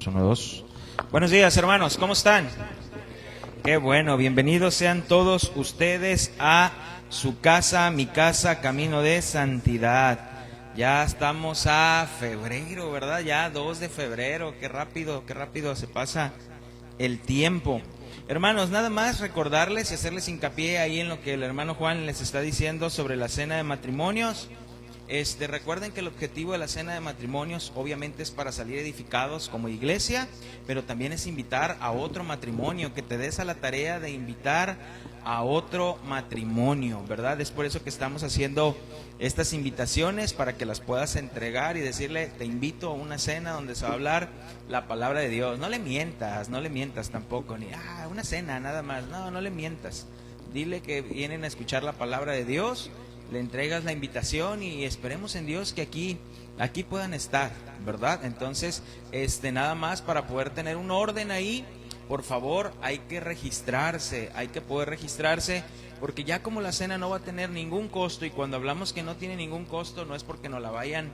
Uno, dos. Buenos días, hermanos, ¿cómo están? Qué bueno, bienvenidos sean todos ustedes a su casa, mi casa, camino de santidad. Ya estamos a febrero, ¿verdad? Ya 2 de febrero, qué rápido se pasa el tiempo. Hermanos, nada más recordarles y hacerles hincapié ahí en lo que el hermano Juan les está diciendo sobre la cena de matrimonios. Recuerden que el objetivo de la cena de matrimonios obviamente es para salir edificados como iglesia, pero también es invitar a otro matrimonio, que te des a la tarea de invitar a otro matrimonio, ¿verdad? Es por eso que estamos haciendo estas invitaciones, para que las puedas entregar y decirle: te invito a una cena donde se va a hablar la palabra de Dios. No le mientas tampoco, ni una cena nada más, no le mientas. Dile que vienen a escuchar la palabra de Dios, le entregas la invitación y esperemos en Dios que aquí puedan estar, ¿verdad? Entonces, nada más para poder tener un orden ahí, por favor, hay que poder registrarse, porque ya como la cena no va a tener ningún costo, y cuando hablamos que no tiene ningún costo, no es porque nos la vayan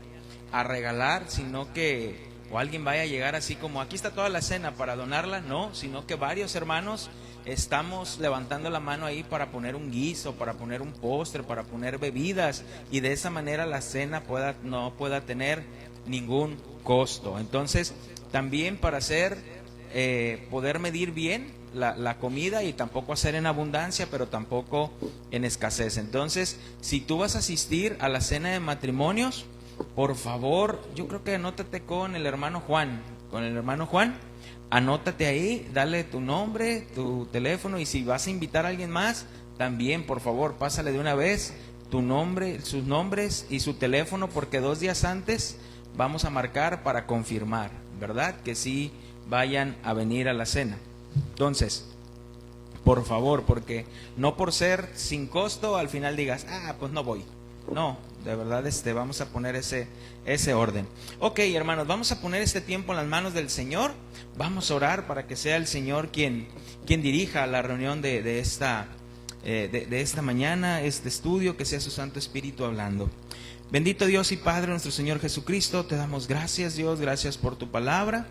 a regalar, sino que o alguien vaya a llegar así como: aquí está toda la cena para donarla, no, sino que varios hermanos estamos levantando la mano ahí para poner un guiso, para poner un postre, para poner bebidas, y de esa manera la cena no pueda tener ningún costo. Entonces, también para poder medir bien la comida, y tampoco hacer en abundancia, pero tampoco en escasez. Entonces, si tú vas a asistir a la cena de matrimonios, por favor, yo creo que anótate con el hermano Juan. Anótate ahí, dale tu nombre, tu teléfono, y si vas a invitar a alguien más, también, por favor, pásale de una vez tu nombre, sus nombres y su teléfono, porque 2 días antes vamos a marcar para confirmar, ¿verdad? Que sí vayan a venir a la cena. Entonces, por favor, porque no por ser sin costo al final digas: pues no voy. No, de verdad vamos a poner ese orden. Ok, hermanos, vamos a poner este tiempo en las manos del Señor. Vamos a orar para que sea el Señor quien dirija la reunión de esta mañana, este estudio, que sea su Santo Espíritu hablando. Bendito Dios y Padre nuestro Señor Jesucristo, te damos gracias, Dios, gracias por tu palabra.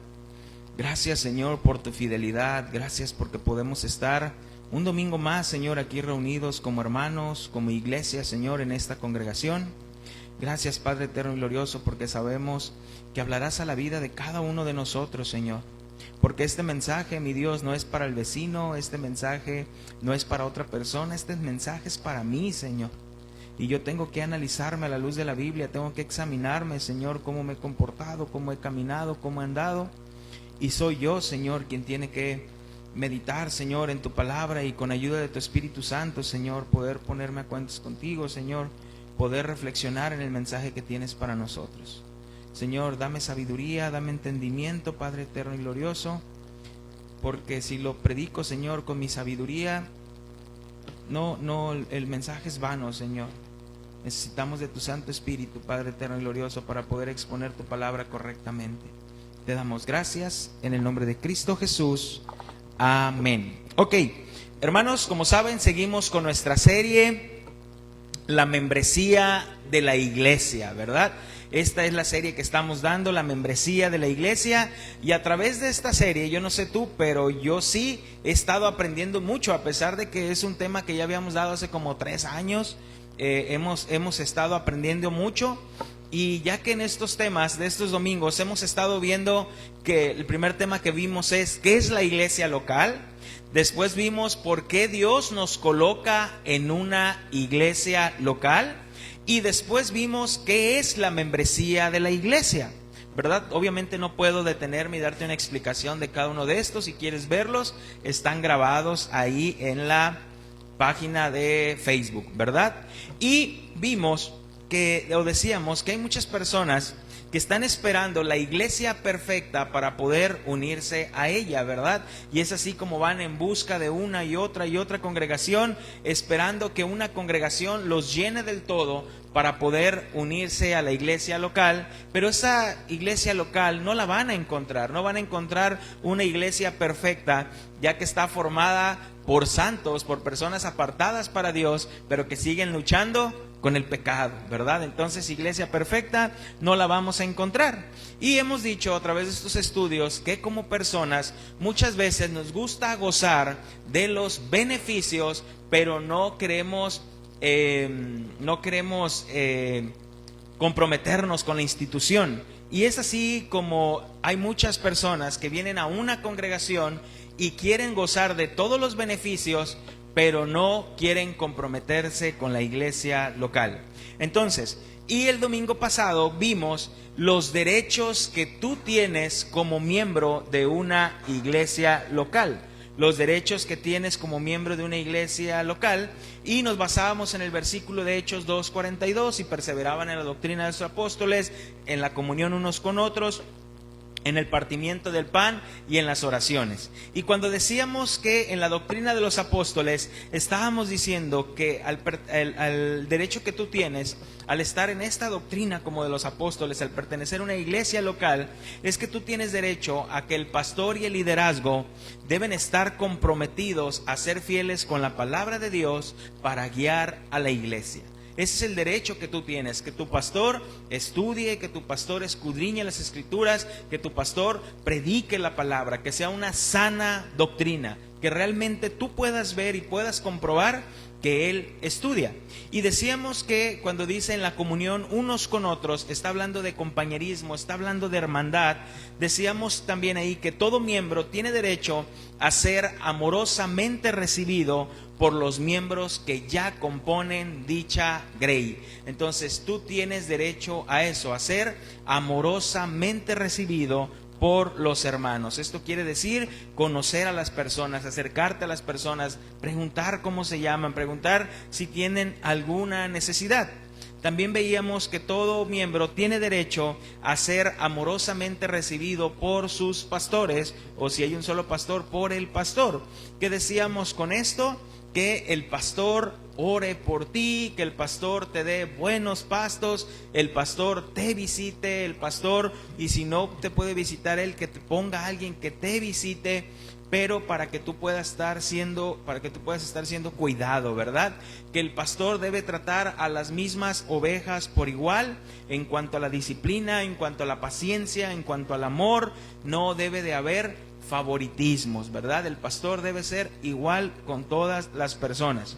Gracias, Señor, por tu fidelidad. Gracias porque podemos estar un domingo más, Señor, aquí reunidos como hermanos, como iglesia, Señor, en esta congregación. Gracias, Padre eterno y glorioso, porque sabemos que hablarás a la vida de cada uno de nosotros, Señor. Porque este mensaje, mi Dios, no es para el vecino, este mensaje no es para otra persona, este mensaje es para mí, Señor. Y yo tengo que analizarme a la luz de la Biblia, tengo que examinarme, Señor, cómo me he comportado, cómo he caminado, cómo he andado. Y soy yo, Señor, quien tiene que meditar, Señor, en tu palabra, y con ayuda de tu Espíritu Santo, Señor, poder ponerme a cuentas contigo, Señor, poder reflexionar en el mensaje que tienes para nosotros. Señor, dame sabiduría, dame entendimiento, Padre eterno y glorioso, porque si lo predico, Señor, con mi sabiduría, no, el mensaje es vano, Señor. Necesitamos de tu Santo Espíritu, Padre eterno y glorioso, para poder exponer tu palabra correctamente. Te damos gracias en el nombre de Cristo Jesús. Amén. Ok, hermanos, como saben, seguimos con nuestra serie, la membresía de la iglesia, ¿verdad? Esta es la serie que estamos dando, la membresía de la iglesia, y a través de esta serie, yo no sé tú, pero yo sí he estado aprendiendo mucho, a pesar de que es un tema que ya habíamos dado hace como 3 años, hemos estado aprendiendo mucho. Y ya que en estos temas de estos domingos hemos estado viendo que el primer tema que vimos es ¿qué es la iglesia local? Después vimos por qué Dios nos coloca en una iglesia local. Y después vimos qué es la membresía de la iglesia, ¿verdad? Obviamente no puedo detenerme y darte una explicación de cada uno de estos. Si quieres verlos, están grabados ahí en la página de Facebook, ¿verdad? Y vimos decíamos que hay muchas personas que están esperando la iglesia perfecta para poder unirse a ella, ¿verdad? Y es así como van en busca de una y otra congregación, esperando que una congregación los llene del todo para poder unirse a la iglesia local. Pero esa iglesia local no la van a encontrar, no van a encontrar una iglesia perfecta, ya que está formada por santos, por personas apartadas para Dios, pero que siguen luchando con el pecado, ¿verdad? Entonces, iglesia perfecta no la vamos a encontrar. Y hemos dicho a través de estos estudios que como personas muchas veces nos gusta gozar de los beneficios, pero no queremos comprometernos con la institución. Y es así como hay muchas personas que vienen a una congregación y quieren gozar de todos los beneficios, pero no quieren comprometerse con la iglesia local. Entonces, y el domingo pasado vimos los derechos que tú tienes como miembro de una iglesia local. Los derechos que tienes como miembro de una iglesia local, y nos basábamos en el versículo de Hechos 2:42, y perseveraban en la doctrina de los apóstoles, en la comunión unos con otros, en el partimiento del pan y en las oraciones. Y cuando decíamos que en la doctrina de los apóstoles, estábamos diciendo que al derecho que tú tienes al estar en esta doctrina como de los apóstoles, al pertenecer a una iglesia local, es que tú tienes derecho a que el pastor y el liderazgo deben estar comprometidos a ser fieles con la palabra de Dios para guiar a la iglesia. Ese es el derecho que tú tienes, que tu pastor estudie, que tu pastor escudriñe las escrituras, que tu pastor predique la palabra, que sea una sana doctrina, que realmente tú puedas ver y puedas comprobar que él estudia. Y decíamos que cuando dice en la comunión unos con otros, está hablando de compañerismo, está hablando de hermandad. Decíamos también ahí que todo miembro tiene derecho a ser amorosamente recibido por los miembros que ya componen dicha grey. Entonces tú tienes derecho a eso, a ser amorosamente recibido por los hermanos. Esto quiere decir conocer a las personas, acercarte a las personas, preguntar cómo se llaman, preguntar si tienen alguna necesidad. También veíamos que todo miembro tiene derecho a ser amorosamente recibido por sus pastores, o si hay un solo pastor, por el pastor. ¿Qué decíamos con esto? Que el pastor ore por ti, que el pastor te dé buenos pastos, el pastor te visite, el pastor, y si no te puede visitar él, que te ponga a alguien que te visite, pero para que tú puedas estar siendo cuidado, ¿verdad? Que el pastor debe tratar a las mismas ovejas por igual, en cuanto a la disciplina, en cuanto a la paciencia, en cuanto al amor. No debe de haber favoritismos, ¿verdad? El pastor debe ser igual con todas las personas.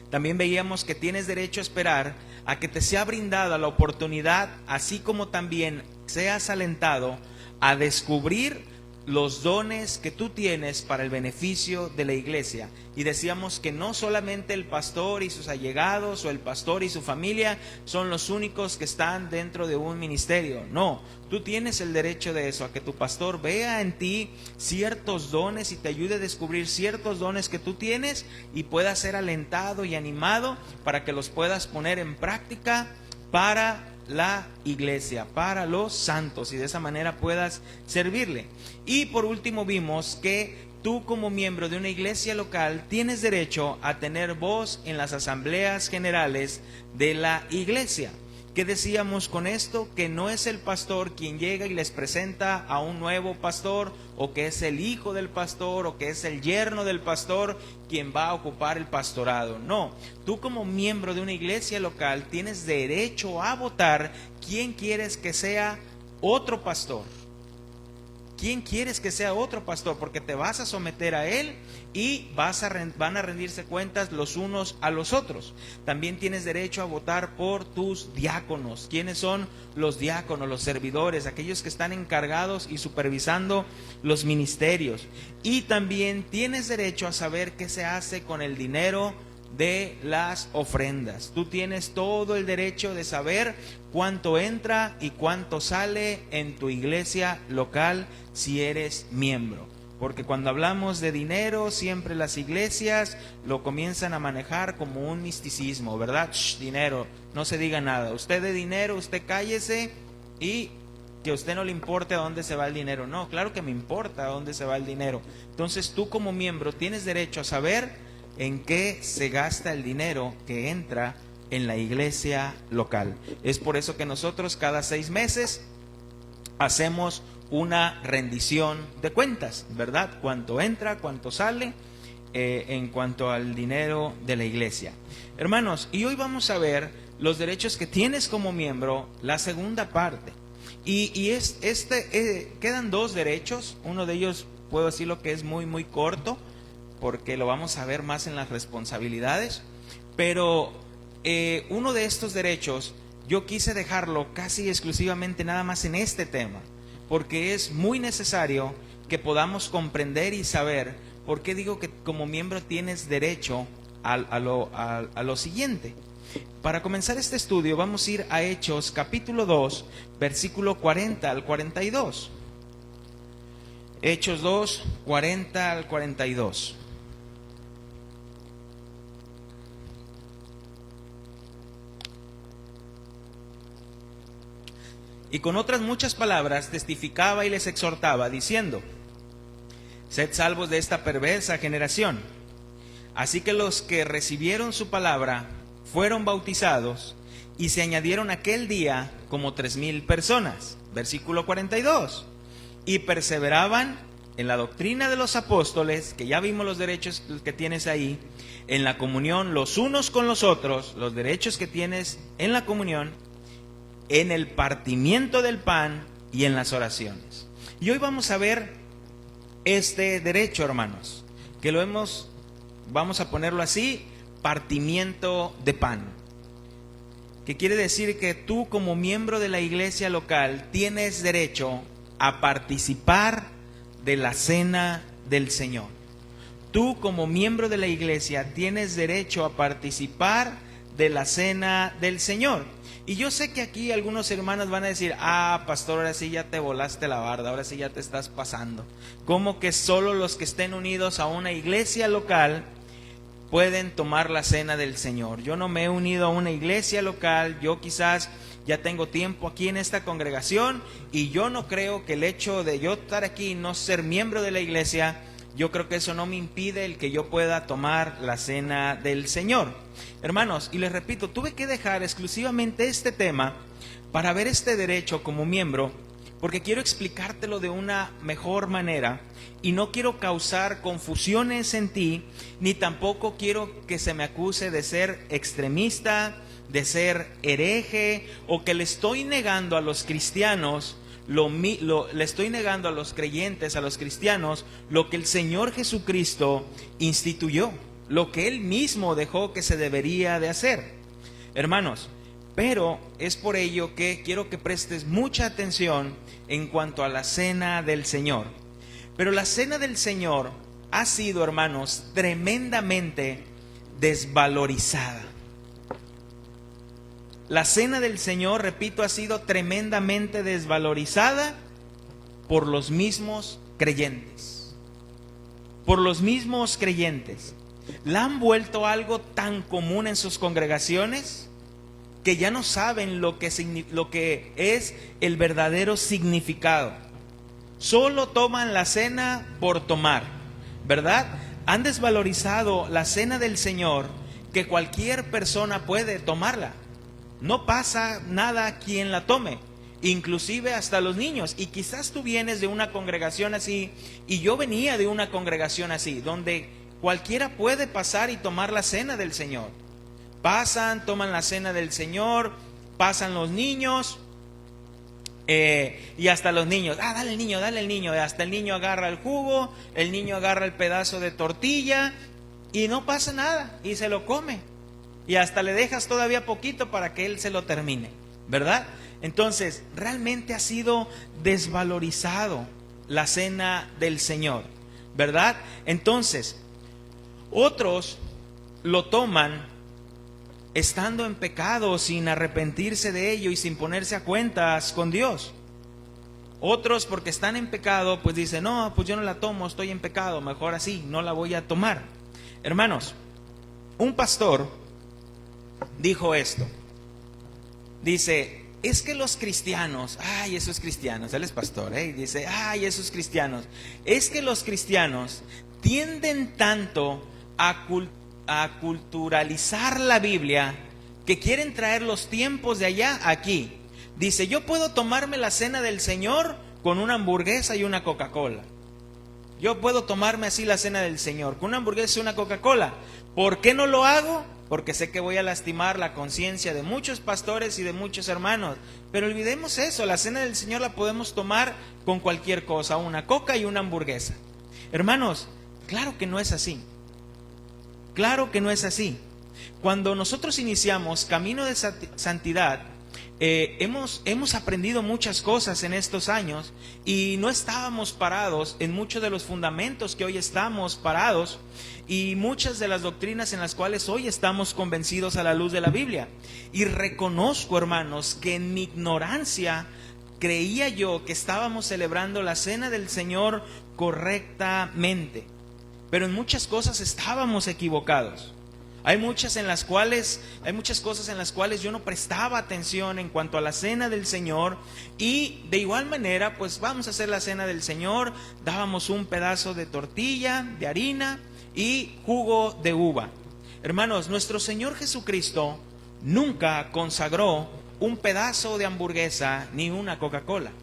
También veíamos que tienes derecho a esperar a que te sea brindada la oportunidad, así como también seas alentado a descubrir los dones que tú tienes para el beneficio de la iglesia. Y decíamos que no solamente el pastor y sus allegados o el pastor y su familia son los únicos que están dentro de un ministerio. No, tú tienes el derecho de eso, a que tu pastor vea en ti ciertos dones y te ayude a descubrir ciertos dones que tú tienes y puedas ser alentado y animado para que los puedas poner en práctica para la iglesia, para los santos, y de esa manera puedas servirle. Y por último vimos que tú como miembro de una iglesia local tienes derecho a tener voz en las asambleas generales de la iglesia. ¿Qué decíamos con esto? Que no es el pastor quien llega y les presenta a un nuevo pastor, o que es el hijo del pastor, o que es el yerno del pastor quien va a ocupar el pastorado. No, tú como miembro de una iglesia local tienes derecho a votar quién quieres que sea otro pastor. ¿Quién quieres que sea otro pastor? Porque te vas a someter a él y van a rendirse cuentas los unos a los otros. También tienes derecho a votar por tus diáconos. ¿Quiénes son los diáconos, los servidores, aquellos que están encargados y supervisando los ministerios? Y también tienes derecho a saber qué se hace con el dinero de las ofrendas. Tú tienes todo el derecho de saber cuánto entra y cuánto sale en tu iglesia local si eres miembro. Porque cuando hablamos de dinero, siempre las iglesias lo comienzan a manejar como un misticismo, ¿verdad? Dinero, no se diga nada. Usted de dinero, usted cállese, y que a usted no le importe a dónde se va el dinero. No, claro que me importa a dónde se va el dinero. Entonces tú como miembro tienes derecho a saber en qué se gasta el dinero que entra en la iglesia local. Es por eso que nosotros cada 6 meses hacemos una rendición de cuentas, ¿verdad? Cuánto entra, cuánto sale, en cuanto al dinero de la iglesia. Hermanos, y hoy vamos a ver los derechos que tienes como miembro, la segunda parte. Quedan dos derechos. Uno de ellos puedo decirlo que es muy corto, porque lo vamos a ver más en las responsabilidades. Pero uno de estos derechos yo quise dejarlo casi exclusivamente nada más en este tema, porque es muy necesario que podamos comprender y saber por qué digo que como miembro tienes derecho a lo siguiente. Para comenzar este estudio vamos a ir a Hechos capítulo 2, versículo 40 al 42. Hechos 2, 40 al 42. Y con otras muchas palabras testificaba y les exhortaba, diciendo: sed salvos de esta perversa generación. Así que los que recibieron su palabra fueron bautizados, y se añadieron aquel día como 3,000 personas. Versículo 42. Y perseveraban en la doctrina de los apóstoles, que ya vimos los derechos que tienes ahí, en la comunión los unos con los otros, los derechos que tienes en la comunión, en el partimiento del pan y en las oraciones. Y hoy vamos a ver este derecho, hermanos, que vamos a ponerlo así, partimiento de pan, que quiere decir que tú como miembro de la iglesia local tienes derecho a participar de la cena del Señor. Tú como miembro de la iglesia tienes derecho a participar de la cena del Señor. Y yo sé que aquí algunos hermanos van a decir: pastor, ahora sí ya te volaste la barda, ahora sí ya te estás pasando. ¿Cómo que solo los que estén unidos a una iglesia local pueden tomar la cena del Señor? Yo no me he unido a una iglesia local, yo quizás ya tengo tiempo aquí en esta congregación, y yo no creo que el hecho de yo estar aquí y no ser miembro de la iglesia, yo creo que eso no me impide el que yo pueda tomar la cena del Señor. Hermanos, y les repito, tuve que dejar exclusivamente este tema para ver este derecho como miembro, porque quiero explicártelo de una mejor manera y no quiero causar confusiones en ti, ni tampoco quiero que se me acuse de ser extremista, de ser hereje, o que le estoy negando a los cristianos, le estoy negando a los creyentes, a los cristianos, lo que el Señor Jesucristo instituyó, lo que Él mismo dejó que se debería de hacer. Hermanos, pero es por ello que quiero que prestes mucha atención en cuanto a la cena del Señor. Pero la cena del Señor ha sido, hermanos, tremendamente desvalorizada. La cena del Señor, repito, ha sido tremendamente desvalorizada por los mismos creyentes. Por los mismos creyentes. La han vuelto algo tan común en sus congregaciones que ya no saben lo que es el verdadero significado. Solo toman la cena por tomar, ¿verdad? Han desvalorizado la cena del Señor, que cualquier persona puede tomarla. No pasa nada a quien la tome, inclusive hasta los niños. Y quizás tú vienes de una congregación así, y yo venía de una congregación así, donde cualquiera puede pasar y tomar la cena del Señor. Pasan, toman la cena del Señor, pasan los niños, y hasta los niños, dale el niño, hasta el niño agarra el jugo, el niño agarra el pedazo de tortilla, y no pasa nada, y se lo come. Y hasta le dejas todavía poquito para que él se lo termine, ¿verdad? Entonces, realmente ha sido desvalorizado la cena del Señor, ¿verdad? Entonces, otros lo toman estando en pecado, sin arrepentirse de ello y sin ponerse a cuentas con Dios. Otros, porque están en pecado, pues dicen: no, pues yo no la tomo, estoy en pecado, mejor así, no la voy a tomar. Hermanos, un pastor dijo esto. Dice: es que los cristianos, esos cristianos, él es pastor, dice: esos cristianos, es que los cristianos tienden tanto a culturalizar la Biblia, que quieren traer los tiempos de allá aquí. Dice: yo puedo tomarme la cena del Señor con una hamburguesa y una Coca-Cola. Yo puedo tomarme así la cena del Señor, con una hamburguesa y una Coca-Cola. ¿Por qué no lo hago? Porque sé que voy a lastimar la conciencia de muchos pastores y de muchos hermanos. Pero olvidemos eso, la cena del Señor la podemos tomar con cualquier cosa, una coca y una hamburguesa. Hermanos, claro que no es así. Claro que no es así. Cuando nosotros iniciamos camino de santidad, hemos aprendido muchas cosas en estos años y no estábamos parados en muchos de los fundamentos que hoy estamos parados y muchas de las doctrinas en las cuales hoy estamos convencidos a la luz de la Biblia. Y reconozco, hermanos, que en mi ignorancia creía yo que estábamos celebrando la cena del Señor correctamente, pero en muchas cosas estábamos equivocados. Hay muchas cosas en las cuales yo no prestaba atención en cuanto a la cena del Señor, y de igual manera, pues vamos a hacer la cena del Señor, dábamos un pedazo de tortilla, de harina y jugo de uva. Hermanos, nuestro Señor Jesucristo nunca consagró un pedazo de hamburguesa ni una Coca-Cola.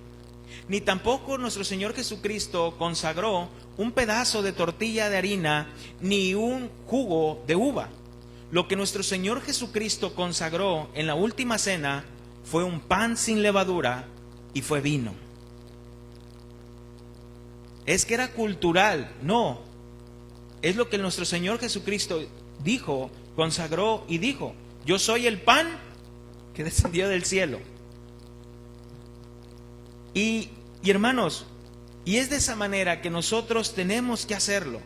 Ni tampoco nuestro Señor Jesucristo consagró un pedazo de tortilla de harina ni un jugo de uva. Lo que nuestro Señor Jesucristo consagró en la última cena fue un pan sin levadura y fue vino. ¿Es que era cultural? No. Es lo que nuestro Señor Jesucristo dijo, consagró y dijo: yo soy el pan que descendió del cielo. Y hermanos, y es de esa manera que nosotros tenemos que hacerlo.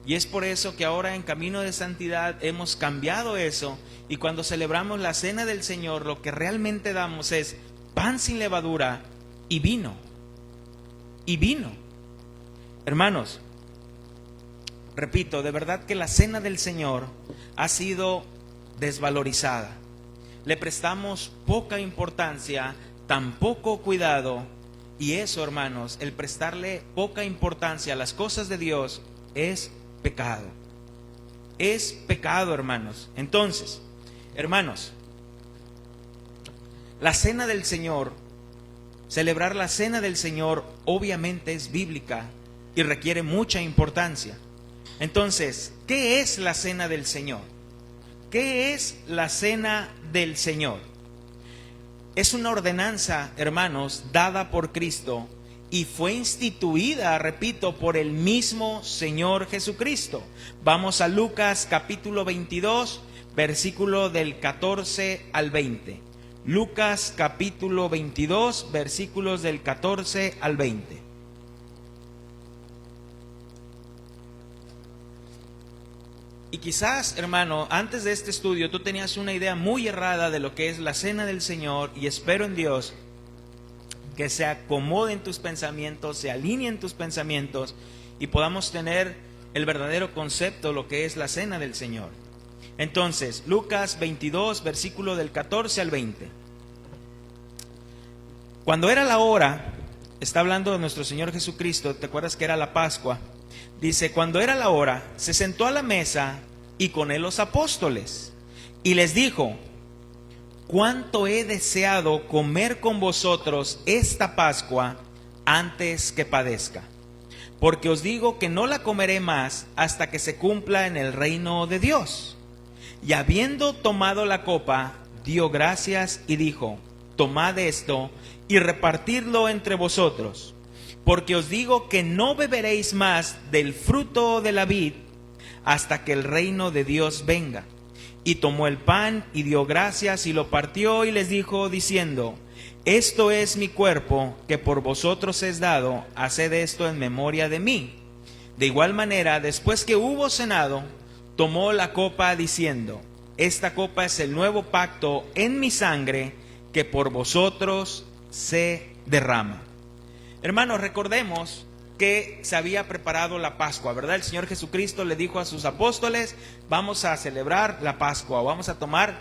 Y es por eso que ahora en camino de santidad hemos cambiado eso. Y cuando celebramos la cena del Señor, lo que realmente damos es pan sin levadura y vino. Y vino. Hermanos, repito, de verdad que la cena del Señor ha sido desvalorizada. Le prestamos poca importancia, tan poco cuidado. Y eso, hermanos, el prestarle poca importancia a las cosas de Dios es pecado. Es pecado, hermanos. Entonces, hermanos, la cena del Señor, celebrar la cena del Señor obviamente es bíblica y requiere mucha importancia. Entonces, ¿qué es la cena del Señor? ¿Qué es la cena del Señor? Es una ordenanza, hermanos, dada por Cristo y fue instituida, repito, por el mismo Señor Jesucristo. Vamos a Lucas capítulo 22, versículo del 14 al 20. Lucas capítulo 22, versículos del 14 al 20. Y quizás, hermano, antes de este estudio tú tenías una idea muy errada de lo que es la cena del Señor, y espero en Dios que se acomoden tus pensamientos, se alineen tus pensamientos y podamos tener el verdadero concepto de lo que es la cena del Señor. Entonces, Lucas 22, versículo del 14 al 20. Cuando era la hora, está hablando de nuestro Señor Jesucristo, ¿te acuerdas que era la Pascua? Dice, cuando era la hora, se sentó a la mesa y con él los apóstoles, y les dijo: cuánto he deseado comer con vosotros esta Pascua antes que padezca. Porque os digo que no la comeré más hasta que se cumpla en el reino de Dios. Y habiendo tomado la copa, dio gracias y dijo: tomad esto y repartidlo entre vosotros. Porque os digo que no beberéis más del fruto de la vid hasta que el reino de Dios venga. Y tomó el pan y dio gracias y lo partió y les dijo diciendo: esto es mi cuerpo que por vosotros es dado, haced esto en memoria de mí. De igual manera, después que hubo cenado, tomó la copa diciendo: esta copa es el nuevo pacto en mi sangre que por vosotros se derrama. Hermanos, recordemos que se había preparado la Pascua, ¿verdad? El Señor Jesucristo le dijo a sus apóstoles: vamos a celebrar la Pascua, vamos a tomar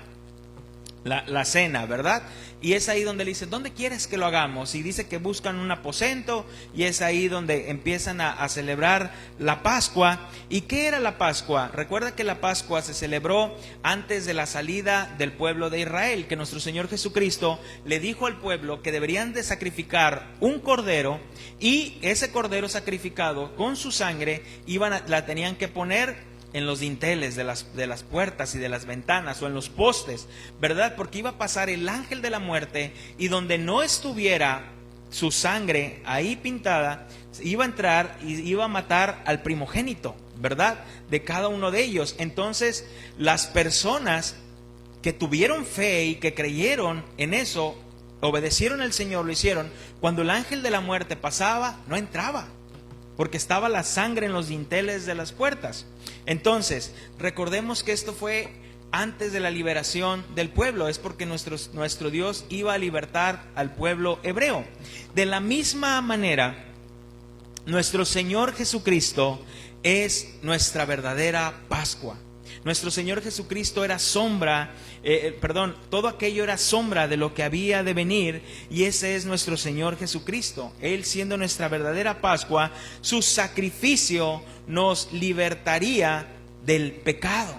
la cena, ¿verdad? Y es ahí donde le dice, ¿dónde quieres que lo hagamos? Y dice que buscan un aposento, y es ahí donde empiezan a celebrar la Pascua. ¿Y qué era la Pascua? Recuerda que la Pascua se celebró antes de la salida del pueblo de Israel, que nuestro Señor Jesucristo le dijo al pueblo que deberían de sacrificar un cordero, y ese cordero sacrificado con su sangre la tenían que poner en los dinteles de las puertas y de las ventanas, o en los postes, ¿verdad? Porque iba a pasar el ángel de la muerte, y donde no estuviera su sangre ahí pintada, iba a entrar y iba a matar al primogénito, ¿verdad? De cada uno de ellos. Entonces, las personas que tuvieron fe y que creyeron en eso, obedecieron al Señor, lo hicieron. Cuando el ángel de la muerte pasaba, no entraba, porque estaba la sangre en los dinteles de las puertas. Entonces, recordemos que esto fue antes de la liberación del pueblo. Es porque nuestro Dios iba a libertar al pueblo hebreo. De la misma manera, nuestro Señor Jesucristo es nuestra verdadera Pascua. Nuestro Señor Jesucristo era todo aquello era sombra de lo que había de venir, y ese es nuestro Señor Jesucristo. Él, siendo nuestra verdadera Pascua, su sacrificio nos libertaría del pecado,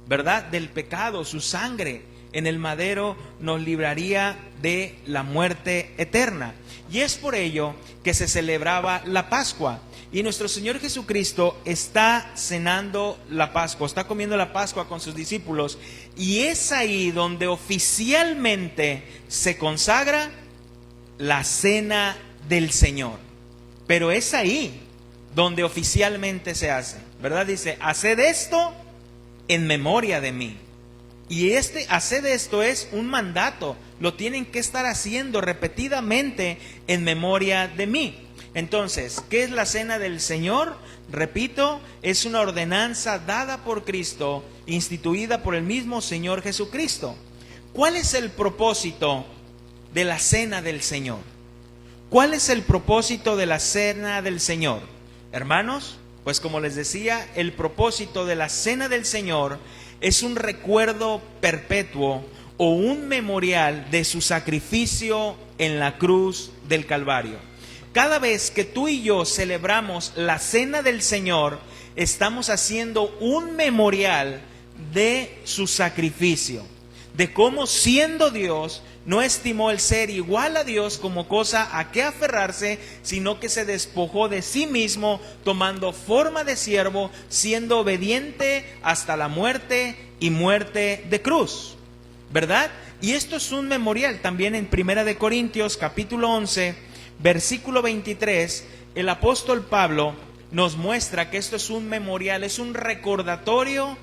¿verdad? Del pecado. Su sangre en el madero nos libraría de la muerte eterna. Y es por ello que se celebraba la Pascua. Y nuestro Señor Jesucristo está cenando la Pascua, está comiendo la Pascua con sus discípulos, y es ahí donde oficialmente se consagra la cena del Señor. Pero es ahí donde oficialmente se hace, ¿verdad? Dice, haced esto en memoria de mí. Y haced esto es un mandato, lo tienen que estar haciendo repetidamente en memoria de mí. Entonces, ¿qué es la cena del Señor? Repito, es una ordenanza dada por Cristo, instituida por el mismo Señor Jesucristo. ¿Cuál es el propósito de la cena del Señor? ¿Cuál es el propósito de la cena del Señor? Hermanos, pues como les decía, el propósito de la cena del Señor es un recuerdo perpetuo o un memorial de su sacrificio en la cruz del Calvario. Cada vez que tú y yo celebramos la cena del Señor, estamos haciendo un memorial de su sacrificio, de cómo, siendo Dios, no estimó el ser igual a Dios como cosa a que aferrarse, sino que se despojó de sí mismo, tomando forma de siervo, siendo obediente hasta la muerte y muerte de cruz, ¿verdad? Y esto es un memorial. También en 1 Corintios capítulo 11, versículo 23, el apóstol Pablo nos muestra que esto es un memorial, es un recordatorio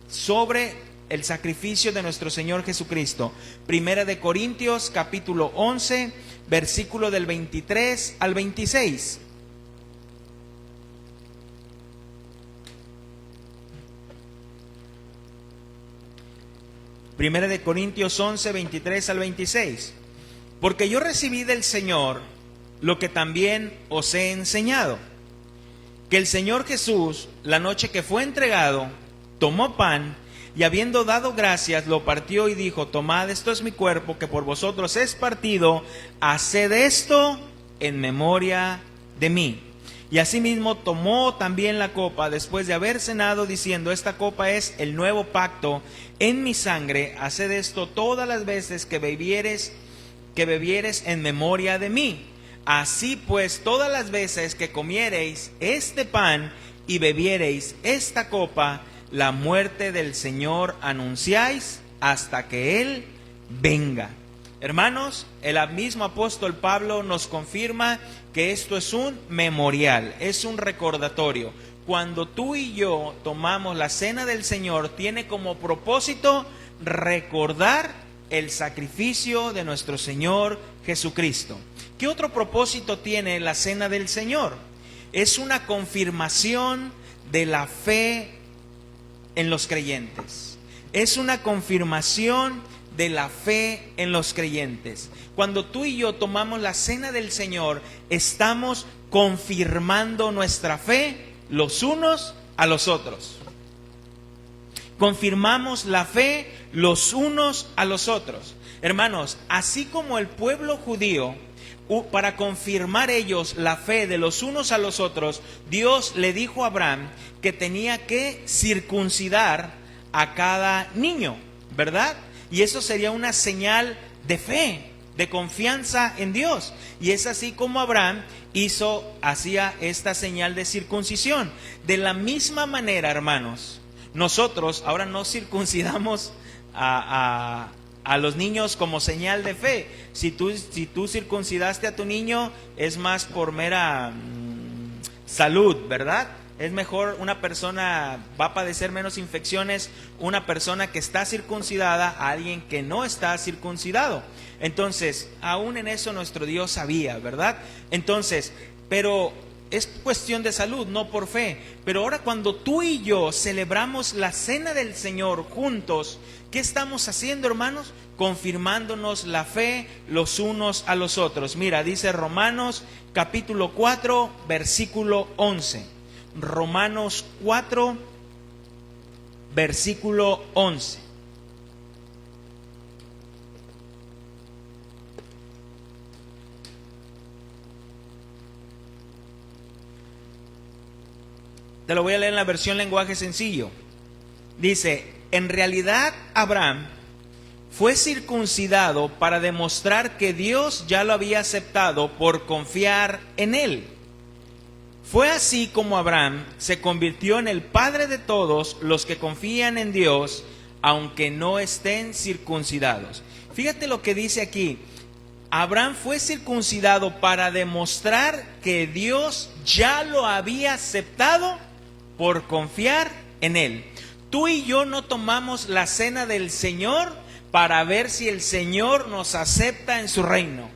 sobre el sacrificio de nuestro Señor Jesucristo. 1 Corintios capítulo 11, versículo del 23 al 26. Primera de Corintios 11, 23 al 26. Porque yo recibí del Señor lo que también os he enseñado, que el Señor Jesús, la noche que fue entregado, tomó pan, y habiendo dado gracias, lo partió y dijo, tomad, esto es mi cuerpo, que por vosotros es partido, haced esto en memoria de mí. Y asimismo tomó también la copa después de haber cenado, diciendo, esta copa es el nuevo pacto en mi sangre, haced esto todas las veces que bebieres en memoria de mí. Así pues, todas las veces que comiereis este pan y bebiereis esta copa, la muerte del Señor anunciáis hasta que Él venga. Hermanos, el mismo apóstol Pablo nos confirma que esto es un memorial, es un recordatorio. Cuando tú y yo tomamos la cena del Señor, tiene como propósito recordar el sacrificio de nuestro Señor Jesucristo. ¿Qué otro propósito tiene la cena del Señor? Es una confirmación de la fe en los creyentes. Es una confirmación de la fe en los creyentes. Cuando tú y yo tomamos la cena del Señor, estamos confirmando nuestra fe los unos a los otros. confirmamos la fe los unos a los otros. Hermanos, así como el pueblo judío, para confirmar ellos la fe de los unos a los otros, Dios le dijo a Abraham que tenía que circuncidar a cada niño, ¿verdad? Y eso sería una señal de fe, de confianza en Dios. Y es así como Abraham hacía esta señal de circuncisión. De la misma manera, hermanos, nosotros ahora no circuncidamos a los niños como señal de fe. Si tú circuncidaste a tu niño, es más por mera salud, ¿verdad? Es mejor, una persona va a padecer menos infecciones, una persona que está circuncidada a alguien que no está circuncidado. Entonces, aún en eso nuestro Dios sabía, ¿verdad? Entonces, pero es cuestión de salud, no por fe. Pero ahora cuando tú y yo celebramos la cena del Señor juntos, ¿qué estamos haciendo, hermanos? Confirmándonos la fe los unos a los otros. Mira, dice Romanos capítulo 4, versículo 11. Romanos 4, versículo 11. Te lo voy a leer en la versión lenguaje sencillo. Dice, en realidad Abraham fue circuncidado para demostrar que Dios ya lo había aceptado por confiar en él. Fue así como Abraham se convirtió en el padre de todos los que confían en Dios, aunque no estén circuncidados. Fíjate lo que dice aquí. Abraham fue circuncidado para demostrar que Dios ya lo había aceptado por confiar en él. Tú y yo no tomamos la cena del Señor para ver si el Señor nos acepta en su reino.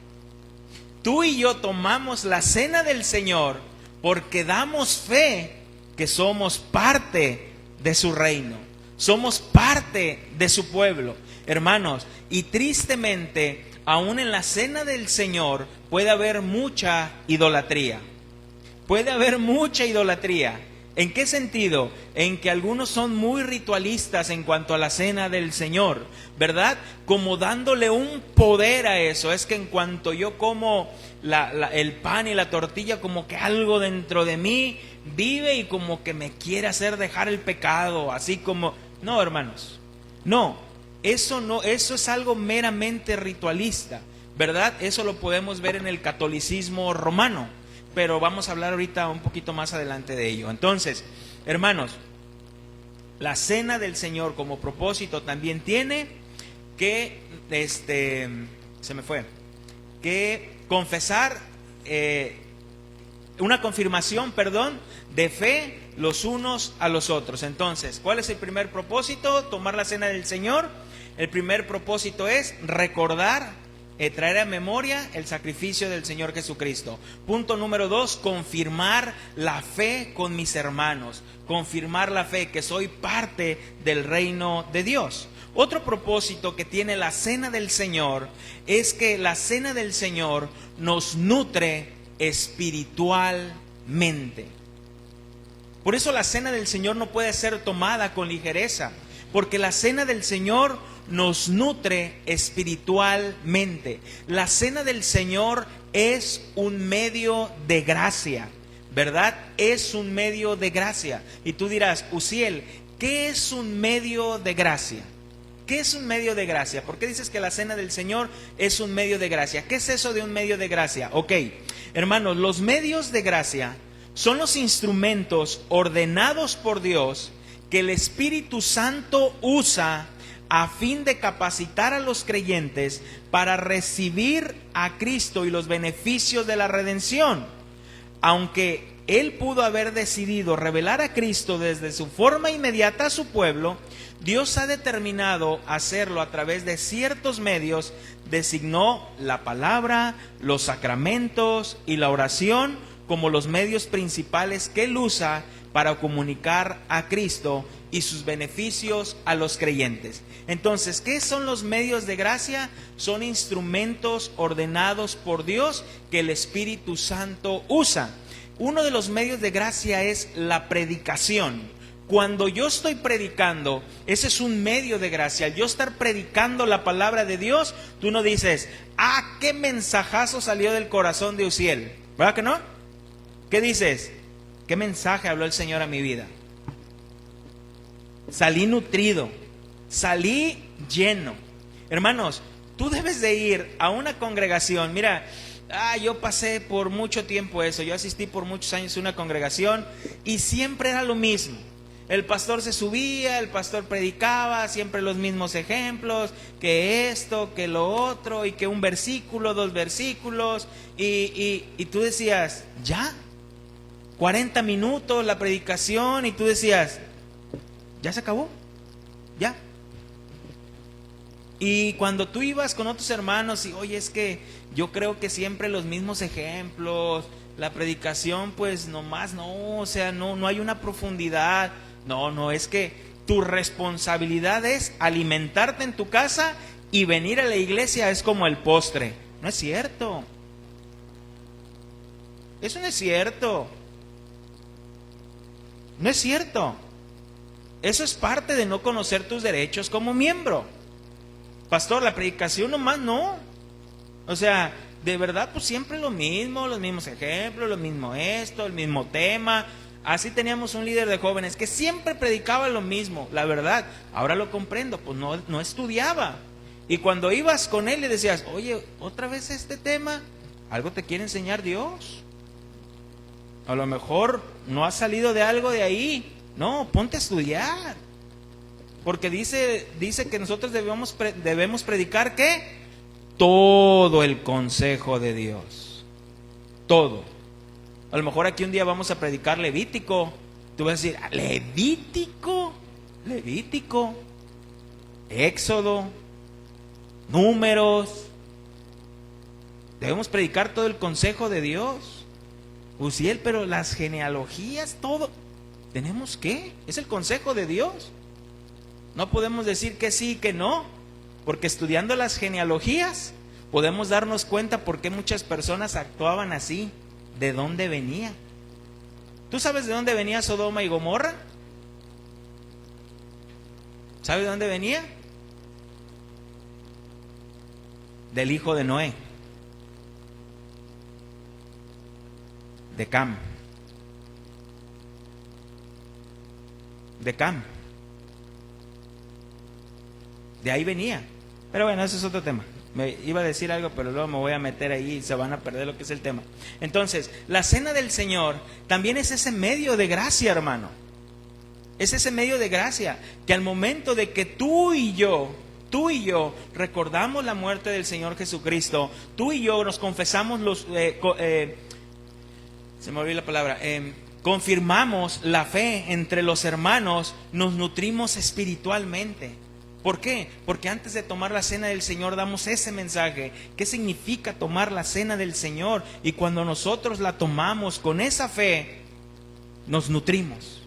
Tú y yo tomamos la cena del Señor porque damos fe que somos parte de su reino, somos parte de su pueblo, hermanos. Y tristemente, aún en la cena del Señor puede haber mucha idolatría. Puede haber mucha idolatría. ¿En qué sentido? En que algunos son muy ritualistas en cuanto a la cena del Señor, ¿verdad? Como dándole un poder a eso. Es que en cuanto yo como el pan y la tortilla, como que algo dentro de mí vive y como que me quiere hacer dejar el pecado, así como... No, hermanos, no, eso es algo meramente ritualista, ¿verdad? Eso lo podemos ver en el catolicismo romano, pero vamos a hablar ahorita un poquito más adelante de ello. Entonces, hermanos, la cena del Señor como propósito también tiene que, que confesar, una confirmación, de fe los unos a los otros. Entonces, ¿cuál es el primer propósito? Tomar la cena del Señor. El primer propósito es recordar, traer a memoria el sacrificio del Señor Jesucristo. Punto número 2, confirmar la fe con mis hermanos. Confirmar la fe, que soy parte del reino de Dios. Otro propósito que tiene la cena del Señor es que la cena del Señor nos nutre espiritualmente. Por eso la cena del Señor no puede ser tomada con ligereza, porque la cena del Señor nos nutre espiritualmente. La cena del Señor es un medio de gracia, ¿verdad? Es un medio de gracia. Y tú dirás, Uziel, ¿qué es un medio de gracia? ¿Qué es un medio de gracia? ¿Por qué dices que la cena del Señor es un medio de gracia? ¿Qué es eso de un medio de gracia? Ok, hermanos, los medios de gracia son los instrumentos ordenados por Dios que el Espíritu Santo usa a fin de capacitar a los creyentes para recibir a Cristo y los beneficios de la redención. Aunque Él pudo haber decidido revelar a Cristo desde su forma inmediata a su pueblo, Dios ha determinado hacerlo a través de ciertos medios. Designó la palabra, los sacramentos y la oración como los medios principales que Él usa para comunicar a Cristo y sus beneficios a los creyentes. Entonces, ¿qué son los medios de gracia? Son instrumentos ordenados por Dios que el Espíritu Santo usa. Uno de los medios de gracia es la predicación. Cuando yo estoy predicando, ese es un medio de gracia. Al yo estar predicando la palabra de Dios, tú no dices, qué mensajazo salió del corazón de Uziel. ¿Verdad que no? ¿Qué dices? ¿Qué mensaje habló el Señor a mi vida? Salí nutrido, salí lleno. Hermanos, tú debes de ir a una congregación. Mira, yo pasé por mucho tiempo eso. Yo asistí por muchos años a una congregación y siempre era lo mismo. El pastor se subía, el pastor predicaba, siempre los mismos ejemplos, que esto, que lo otro, y que un versículo, 2 versículos, y tú decías, ¿ya? 40 minutos la predicación, y tú decías, ¿ya se acabó? ¿Ya? Y cuando tú ibas con otros hermanos y, oye, es que yo creo que siempre los mismos ejemplos, la predicación pues nomás no, o sea, no hay una profundidad. No, es que tu responsabilidad es alimentarte en tu casa y venir a la iglesia es como el postre. No es cierto. Eso no es cierto. No es cierto. Eso es parte de no conocer tus derechos como miembro. Pastor, la predicación nomás no. O sea, de verdad pues siempre lo mismo, los mismos ejemplos, lo mismo esto, el mismo tema. Así teníamos un líder de jóvenes que siempre predicaba lo mismo, la verdad. Ahora lo comprendo, pues no estudiaba. Y cuando ibas con él le decías, oye, otra vez este tema, algo te quiere enseñar Dios. A lo mejor no has salido de algo de ahí. No, ponte a estudiar. Porque dice que nosotros debemos predicar ¿qué? Todo el consejo de Dios. Todo. A lo mejor aquí un día vamos a predicar Levítico. Tú vas a decir, ¿Levítico? Éxodo, Números. Debemos predicar todo el consejo de Dios. Uziel, pero las genealogías, todo. ¿Tenemos qué? Es el consejo de Dios. No podemos decir que sí y que no. Porque estudiando las genealogías podemos darnos cuenta por qué muchas personas actuaban así. ¿De dónde venía? ¿Tú sabes de dónde venía Sodoma y Gomorra? ¿Sabes de dónde venía? Del hijo de Noé, de Cam. De ahí venía. Pero bueno, ese es otro tema. Me iba a decir algo, pero luego me voy a meter ahí y se van a perder lo que es el tema. Entonces, la cena del Señor también es ese medio de gracia, hermano. Es ese medio de gracia que al momento de que tú y yo recordamos la muerte del Señor Jesucristo, tú y yo nos confesamos se me olvidó la palabra, confirmamos la fe entre los hermanos, nos nutrimos espiritualmente. ¿Por qué? Porque antes de tomar la cena del Señor damos ese mensaje. ¿Qué significa tomar la cena del Señor? Y cuando nosotros la tomamos con esa fe, nos nutrimos.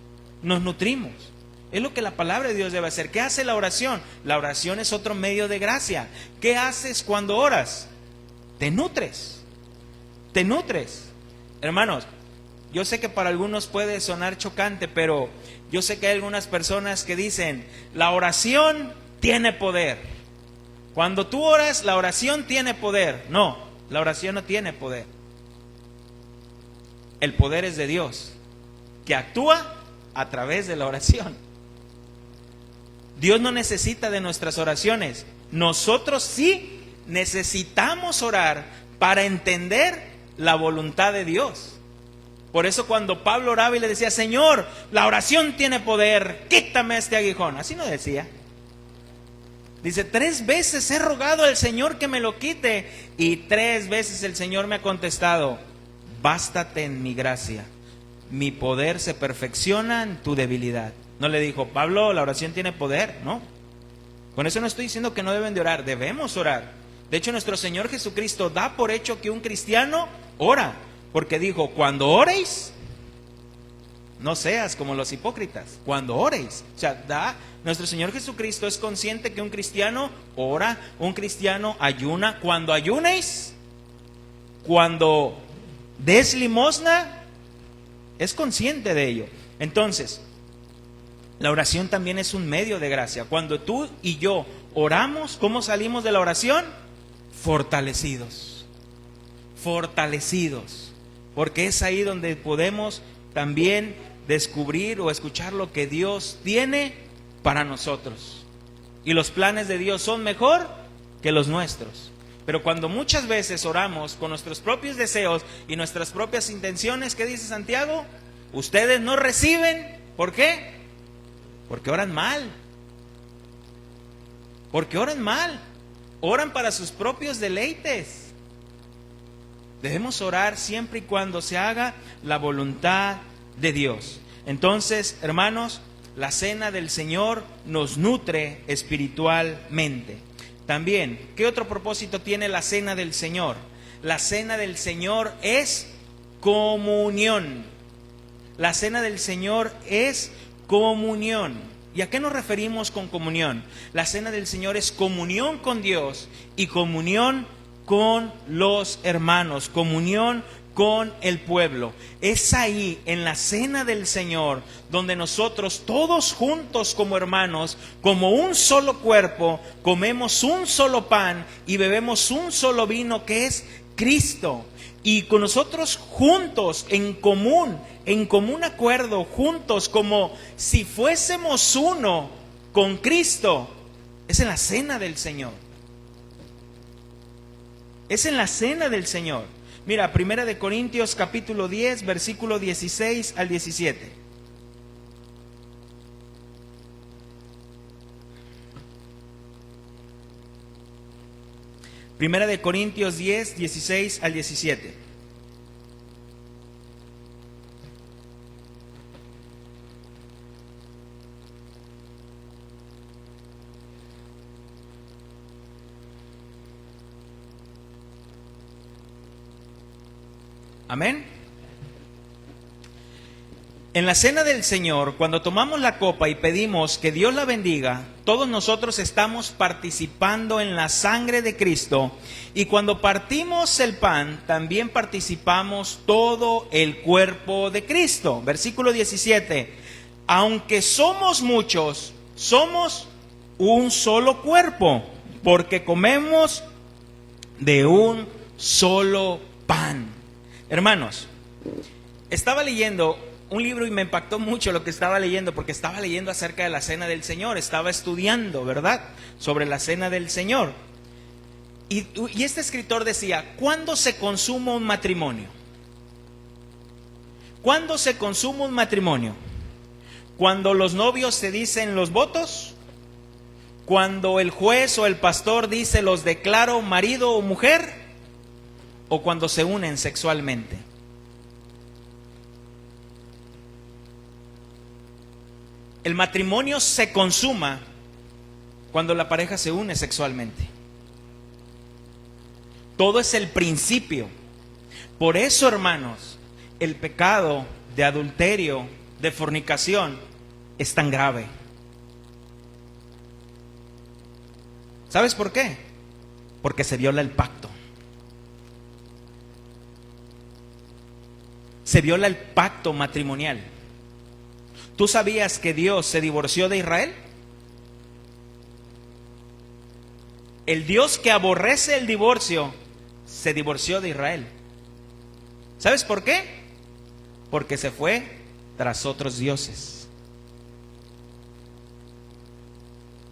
Es lo que la palabra de Dios debe hacer. ¿Qué hace la oración? La oración es otro medio de gracia. ¿Qué haces cuando oras? Te nutres. Hermanos, yo sé que para algunos puede sonar chocante, pero yo sé que hay algunas personas que dicen, la oración tiene poder. Cuando tú oras, la oración tiene poder. No, la oración no tiene poder. El poder es de Dios, que actúa a través de la oración. Dios no necesita de nuestras oraciones. Nosotros sí necesitamos orar para entender la voluntad de Dios. Por eso cuando Pablo oraba y le decía, Señor, la oración tiene poder, quítame este aguijón. Así no decía. Dice, 3 veces he rogado al Señor que me lo quite, y 3 veces el Señor me ha contestado, bástate en mi gracia, mi poder se perfecciona en tu debilidad. No le dijo, Pablo, la oración tiene poder, ¿no? Con eso no estoy diciendo que no deben de orar, debemos orar. De hecho, nuestro Señor Jesucristo da por hecho que un cristiano ora, porque dijo, cuando oréis, no seas como los hipócritas, cuando oréis. O sea, nuestro Señor Jesucristo es consciente que un cristiano ora, un cristiano ayuna. Cuando ayunéis, cuando des limosna, es consciente de ello. Entonces, La oración también es un medio de gracia. Cuando tú y yo oramos, ¿cómo salimos de la oración? Fortalecidos. Fortalecidos. Porque es ahí donde podemos también descubrir o escuchar lo que Dios tiene para nosotros. Y los planes de Dios son mejor que los nuestros. Pero cuando muchas veces oramos con nuestros propios deseos y nuestras propias intenciones, ¿qué dice Santiago? Ustedes no reciben. ¿Por qué? Porque oran mal. Porque oran mal. Oran para sus propios deleites. Debemos orar siempre y cuando se haga la voluntad de Dios. Entonces, hermanos, la cena del Señor nos nutre espiritualmente. También, ¿qué otro propósito tiene la cena del Señor? La cena del Señor es comunión. La cena del Señor es comunión. ¿Y a qué nos referimos con comunión? La cena del Señor es comunión con Dios y comunión con los hermanos, comunión con el pueblo. Es ahí, en la cena del Señor, donde nosotros todos juntos como hermanos, como un solo cuerpo, comemos un solo pan y bebemos un solo vino que es Cristo. Y con nosotros juntos, en común acuerdo, juntos, como si fuésemos uno con Cristo, es en la cena del Señor. Es en la cena del Señor. Mira, 1 Corintios capítulo 10, versículo 16 al 17. Primera de Corintios 10, 16 al 17. Amén. En la cena del Señor, cuando tomamos la copa y pedimos que Dios la bendiga, todos nosotros estamos participando en la sangre de Cristo. Y cuando partimos el pan, también participamos todo el cuerpo de Cristo. Versículo 17. Aunque somos muchos, somos un solo cuerpo, porque comemos de un solo pan. Hermanos, estaba leyendo un libro y me impactó mucho lo que estaba leyendo, porque estaba leyendo acerca de la cena del Señor, estaba estudiando, ¿verdad?, sobre la cena del Señor. Y este escritor decía, ¿cuándo se consuma un matrimonio? ¿Cuándo se consuma un matrimonio? ¿Cuando los novios se dicen los votos? ¿Cuando el juez o el pastor dice los declaro marido o mujer? ¿O cuando se unen sexualmente? El matrimonio se consuma cuando la pareja se une sexualmente. Todo es el principio. Por eso, hermanos, el pecado de adulterio, de fornicación, es tan grave. ¿Sabes por qué? Porque se viola el pacto. Se viola el pacto matrimonial. ¿Tú sabías que Dios se divorció de Israel? El Dios que aborrece el divorcio se divorció de Israel. ¿Sabes por qué? Porque se fue tras otros dioses,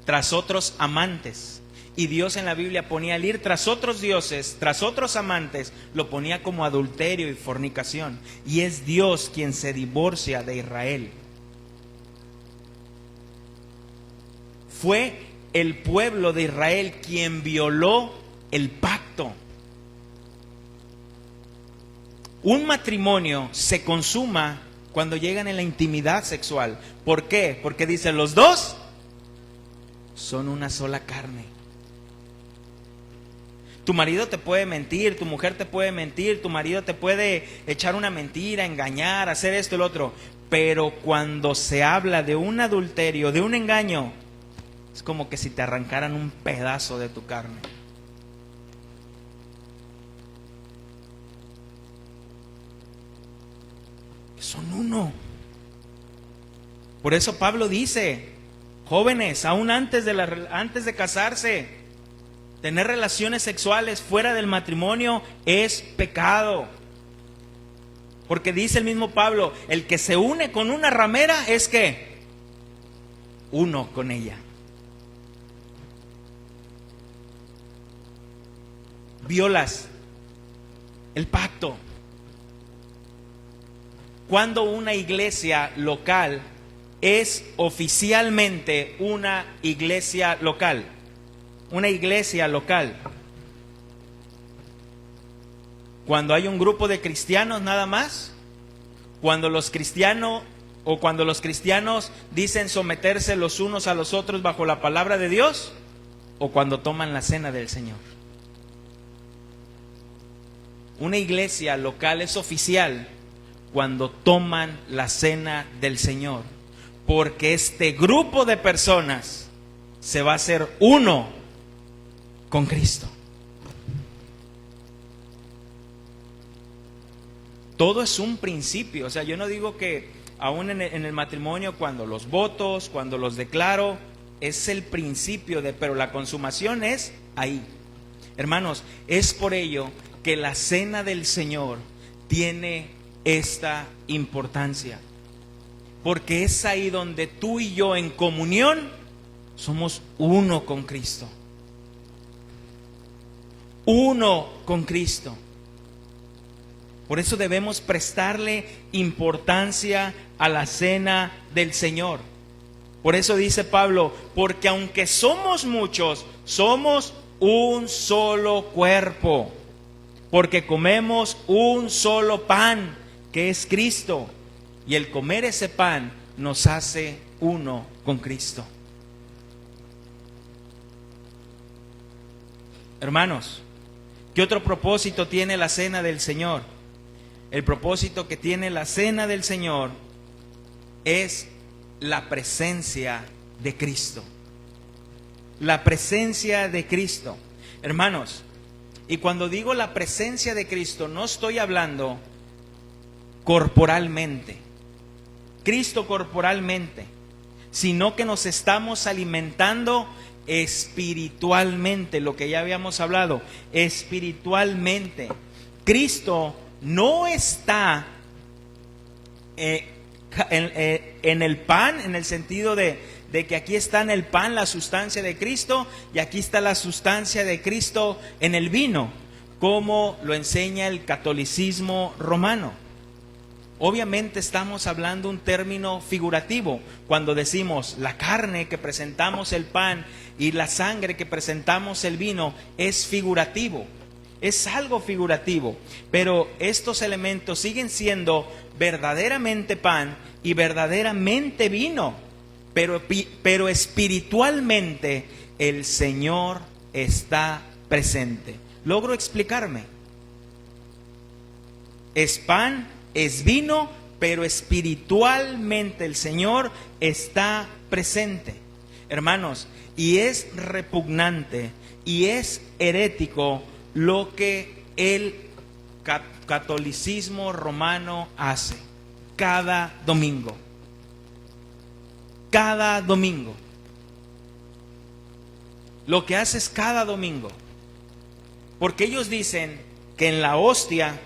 tras otros amantes. Y Dios en la Biblia ponía el ir tras otros dioses, tras otros amantes, lo ponía como adulterio y fornicación. Y es Dios quien se divorcia de Israel. Fue el pueblo de Israel quien violó el pacto. Un matrimonio se consuma cuando llegan en la intimidad sexual. ¿Por qué? Porque dicen los dos son una sola carne. Tu marido te puede mentir, tu mujer te puede mentir, tu marido te puede echar una mentira, engañar, hacer esto y lo otro. Pero cuando se habla de un adulterio, de un engaño, es como que si te arrancaran un pedazo de tu carne. Son uno. Por eso Pablo dice, jóvenes, aún antes de casarse, tener relaciones sexuales fuera del matrimonio es pecado. Porque dice el mismo Pablo, el que se une con una ramera es que uno con ella. Violas el pacto. Cuando una iglesia local es oficialmente una iglesia local. Una iglesia local. Cuando hay un grupo de cristianos nada más. Cuando los cristianos dicen someterse los unos a los otros bajo la palabra de Dios. O cuando toman la cena del Señor. Una iglesia local es oficial cuando toman la cena del Señor, porque este grupo de personas se va a hacer uno con Cristo. Todo es un principio. O sea, yo no digo que aún en el matrimonio, cuando los votos, cuando los declaro, es el principio pero la consumación es ahí. Hermanos, es por ello que la cena del Señor tiene esta importancia, porque es ahí donde tú y yo en comunión somos uno con Cristo. Uno con Cristo. Por eso debemos prestarle importancia a la cena del Señor. Por eso dice Pablo, porque aunque somos muchos, somos un solo cuerpo. Porque comemos un solo pan, que es Cristo. Y el comer ese pan nos hace uno con Cristo. Hermanos, ¿qué otro propósito tiene la cena del Señor? El propósito que tiene la cena del Señor es la presencia de Cristo. La presencia de Cristo. Hermanos, y cuando digo la presencia de Cristo, no estoy hablando corporalmente, Cristo corporalmente, sino que nos estamos alimentando espiritualmente, lo que ya habíamos hablado, espiritualmente. Cristo no está en el pan, en el sentido de que aquí está en el pan la sustancia de Cristo y aquí está la sustancia de Cristo en el vino, como lo enseña el catolicismo romano. Obviamente estamos hablando un término figurativo cuando decimos la carne que presentamos el pan y la sangre que presentamos el vino es figurativo, es algo figurativo, pero estos elementos siguen siendo verdaderamente pan y verdaderamente vino, pero espiritualmente el Señor está presente. ¿Logro explicarme? Es pan, es vino, pero espiritualmente el Señor está presente. Hermanos, y es repugnante y es herético lo que el catolicismo romano hace cada domingo. Cada domingo. Lo que hace es cada domingo. Porque ellos dicen que en la hostia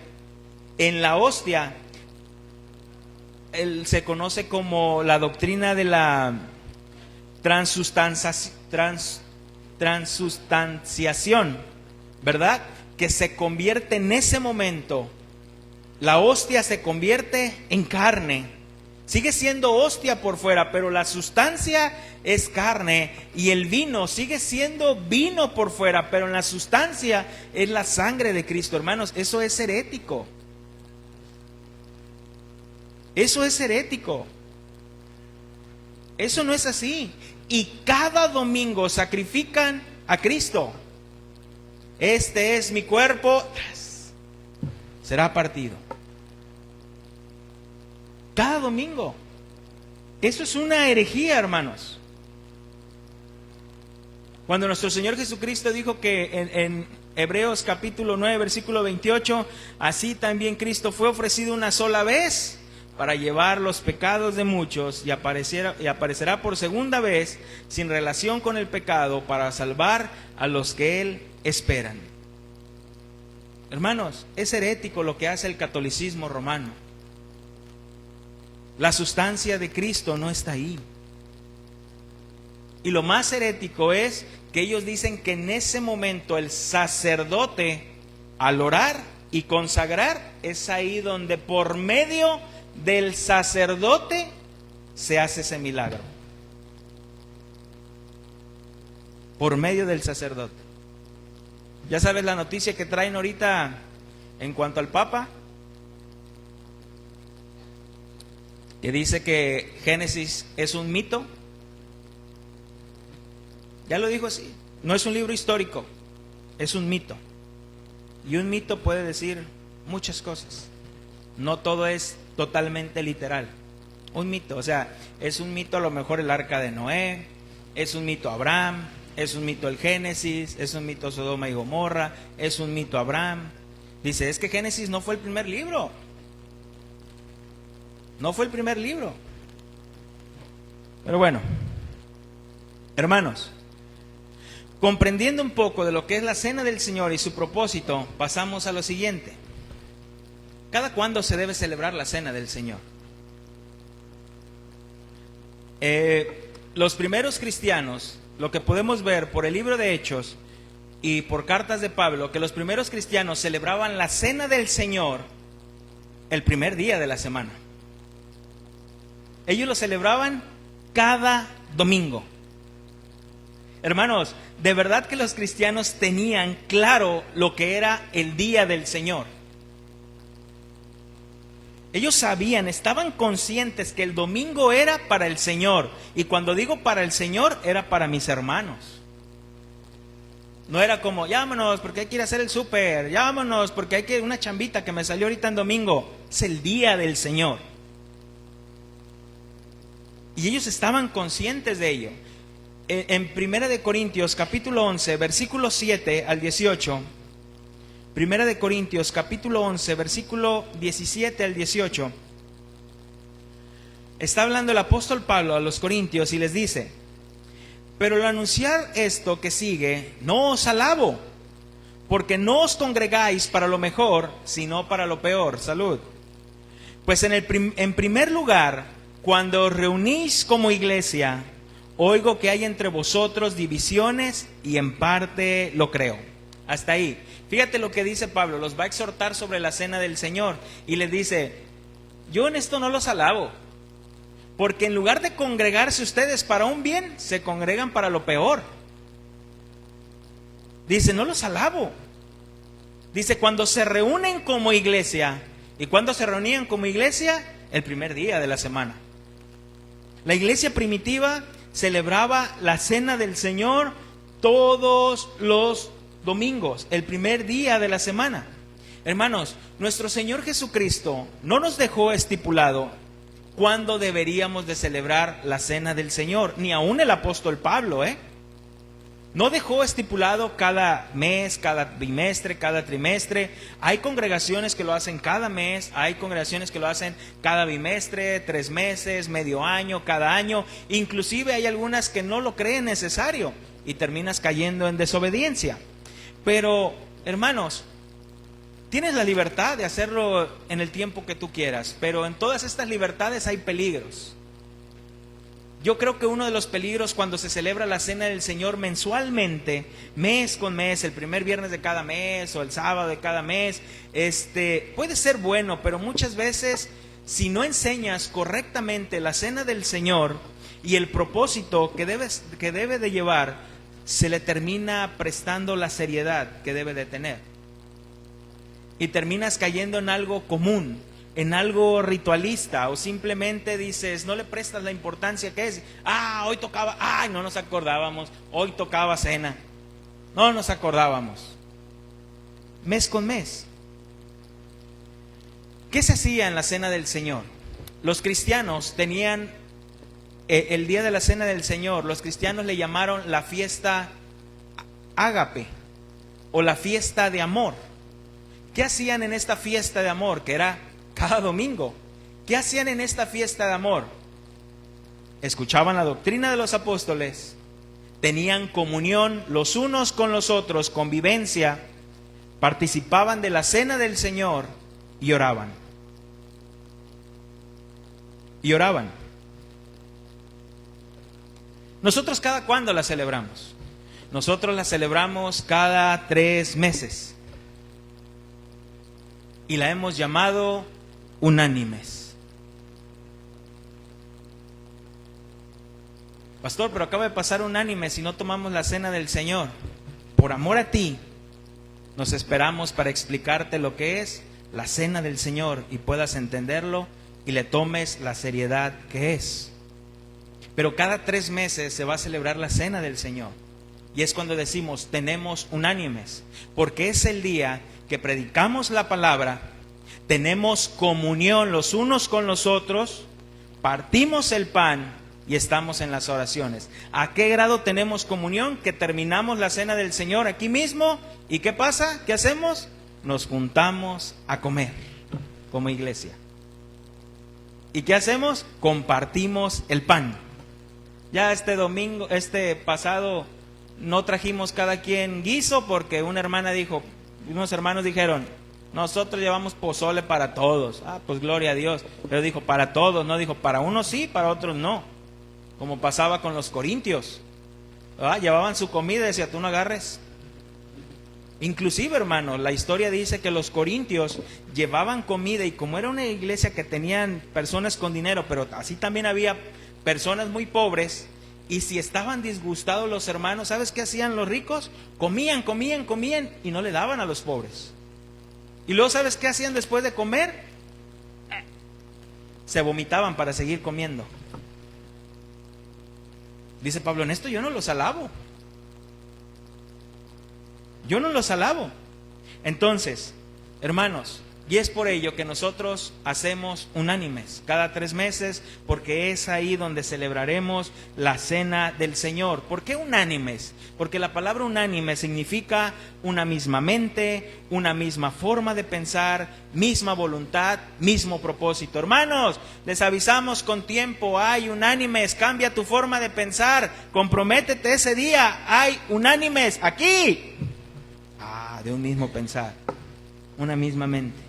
se conoce como la doctrina de la transustanciación, ¿verdad? Que se convierte en ese momento, la hostia se convierte en carne. Sigue siendo hostia por fuera, pero la sustancia es carne, y el vino sigue siendo vino por fuera, pero en la sustancia es la sangre de Cristo. Hermanos, eso es herético. Eso es herético. Eso no es así. Y cada domingo sacrifican a Cristo. Este es mi cuerpo, será partido. Cada domingo. Eso es una herejía, hermanos. Cuando nuestro Señor Jesucristo dijo que en Hebreos capítulo 9, versículo 28, así también Cristo fue ofrecido una sola vez para llevar los pecados de muchos y aparecerá por segunda vez sin relación con el pecado para salvar a los que Él esperan. Hermanos, es herético lo que hace el catolicismo romano. La sustancia de Cristo no está ahí. Y lo más herético es que ellos dicen que en ese momento el sacerdote, al orar y consagrar, es ahí donde por medio del sacerdote se hace ese milagro. Por medio del sacerdote. Ya sabes la noticia que traen ahorita en cuanto al Papa, que dice que Génesis es un mito. Ya lo dijo así. No es un libro histórico, es un mito. Y un mito puede decir muchas cosas. No todo es totalmente literal. Un mito, o sea, es un mito a lo mejor el arca de Noé, es un mito Abraham, es un mito el Génesis, es un mito Sodoma y Gomorra, es un mito Abraham. Dice, es que Génesis no fue el primer libro. No fue el primer libro. Pero bueno, hermanos, comprendiendo un poco de lo que es la cena del Señor y su propósito, pasamos a lo siguiente. ¿Cada cuándo se debe celebrar la cena del Señor? Los primeros cristianos, lo que podemos ver por el libro de Hechos y por cartas de Pablo, que los primeros cristianos celebraban la cena del Señor el primer día de la semana. Ellos lo celebraban cada domingo. Hermanos, de verdad que los cristianos tenían claro lo que era el día del Señor. Ellos sabían, estaban conscientes que el domingo era para el Señor. Y cuando digo para el Señor, era para mis hermanos. No era como, llámanos porque hay que ir a hacer el súper, llámanos porque hay que ir a una chambita que me salió ahorita en domingo. Es el día del Señor. Y ellos estaban conscientes de ello. En 1 de Corintios capítulo 11, versículo 7 al 18. 1 de Corintios capítulo 11, versículo 17 al 18. Está hablando el apóstol Pablo a los corintios y les dice: pero al anunciar esto que sigue, no os alabo, porque no os congregáis para lo mejor, sino para lo peor. Salud. Pues en primer lugar, cuando os reunís como iglesia, oigo que hay entre vosotros divisiones y en parte lo creo. Hasta ahí. Fíjate lo que dice Pablo, los va a exhortar sobre la cena del Señor y les dice: yo en esto no los alabo, porque en lugar de congregarse ustedes para un bien, se congregan para lo peor. Dice, no los alabo. Dice, cuando se reúnen como iglesia. ¿Y cuando se reunían como iglesia? El primer día de la semana. La iglesia primitiva celebraba la cena del Señor todos los domingos, el primer día de la semana. Hermanos, nuestro Señor Jesucristo no nos dejó estipulado cuándo deberíamos de celebrar la cena del Señor, ni aún el apóstol Pablo, no dejó estipulado cada mes, cada bimestre, cada trimestre. Hay congregaciones que lo hacen cada mes, hay congregaciones que lo hacen cada bimestre, 3 meses, medio año, cada año. Inclusive hay algunas que no lo creen necesario y terminas cayendo en desobediencia. Pero, hermanos, tienes la libertad de hacerlo en el tiempo que tú quieras, pero en todas estas libertades hay peligros. Yo creo que uno de los peligros cuando se celebra la cena del Señor mensualmente, mes con mes, el primer viernes de cada mes o el sábado de cada mes, puede ser bueno, pero muchas veces si no enseñas correctamente la cena del Señor y el propósito que debe de llevar, se le termina prestando la seriedad que debe de tener. Y terminas cayendo en algo común, en algo ritualista, o simplemente dices, no le prestas la importancia que es. Hoy tocaba, no nos acordábamos, hoy tocaba cena, no nos acordábamos. Mes con mes. ¿Qué se hacía en la cena del Señor? Los cristianos tenían el día de la cena del Señor, los cristianos le llamaron la fiesta ágape o la fiesta de amor. ¿Qué hacían en esta fiesta de amor? Que era cada domingo. ¿Qué hacían en esta fiesta de amor? Escuchaban la doctrina de los apóstoles, tenían comunión los unos con los otros, convivencia, participaban de la cena del Señor y oraban. Y oraban. Nosotros ¿cada cuándo la celebramos? Nosotros la celebramos cada 3 meses. Y la hemos llamado unánimes. Pastor, pero acaba de pasar unánime si no tomamos la cena del Señor. Por amor a ti, nos esperamos para explicarte lo que es la cena del Señor y puedas entenderlo y le tomes la seriedad que es. Pero cada 3 meses se va a celebrar la cena del Señor. Y es cuando decimos, tenemos unánimes, porque es el día que predicamos la palabra, tenemos comunión los unos con los otros, partimos el pan y estamos en las oraciones. ¿A qué grado tenemos comunión? Que terminamos la cena del Señor aquí mismo. ¿Y qué pasa? ¿Qué hacemos? Nos juntamos a comer como iglesia. ¿Y qué hacemos? Compartimos el pan. Ya este domingo, este pasado, no trajimos cada quien guiso porque una hermana dijo, unos hermanos dijeron, nosotros llevamos pozole para todos. Ah, pues gloria a Dios. Pero dijo, para todos, no dijo, para unos sí, para otros no. Como pasaba con los corintios. Llevaban su comida y decía, tú no agarres. Inclusive, hermano, la historia dice que los corintios llevaban comida y como era una iglesia que tenían personas con dinero, pero así también había personas muy pobres, y si estaban disgustados los hermanos, ¿sabes qué hacían los ricos? Comían y no le daban a los pobres. Y luego, ¿sabes qué hacían después de comer? Se vomitaban para seguir comiendo. Dice Pablo, en esto yo no los alabo. Yo no los alabo. Entonces, hermanos, y es por ello que nosotros hacemos unánimes cada 3 meses, porque es ahí donde celebraremos la cena del Señor. ¿Por qué unánimes? Porque la palabra unánime significa una misma mente, una misma forma de pensar, misma voluntad, mismo propósito. Hermanos, les avisamos con tiempo, hay unánimes, cambia tu forma de pensar, comprométete ese día, hay unánimes aquí. De un mismo pensar, una misma mente.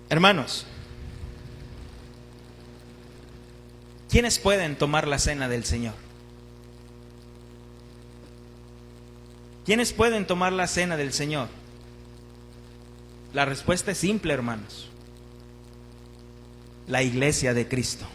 Hermanos, ¿quiénes pueden tomar la cena del Señor? ¿Quiénes pueden tomar la cena del Señor? La respuesta es simple, hermanos. La iglesia de Cristo.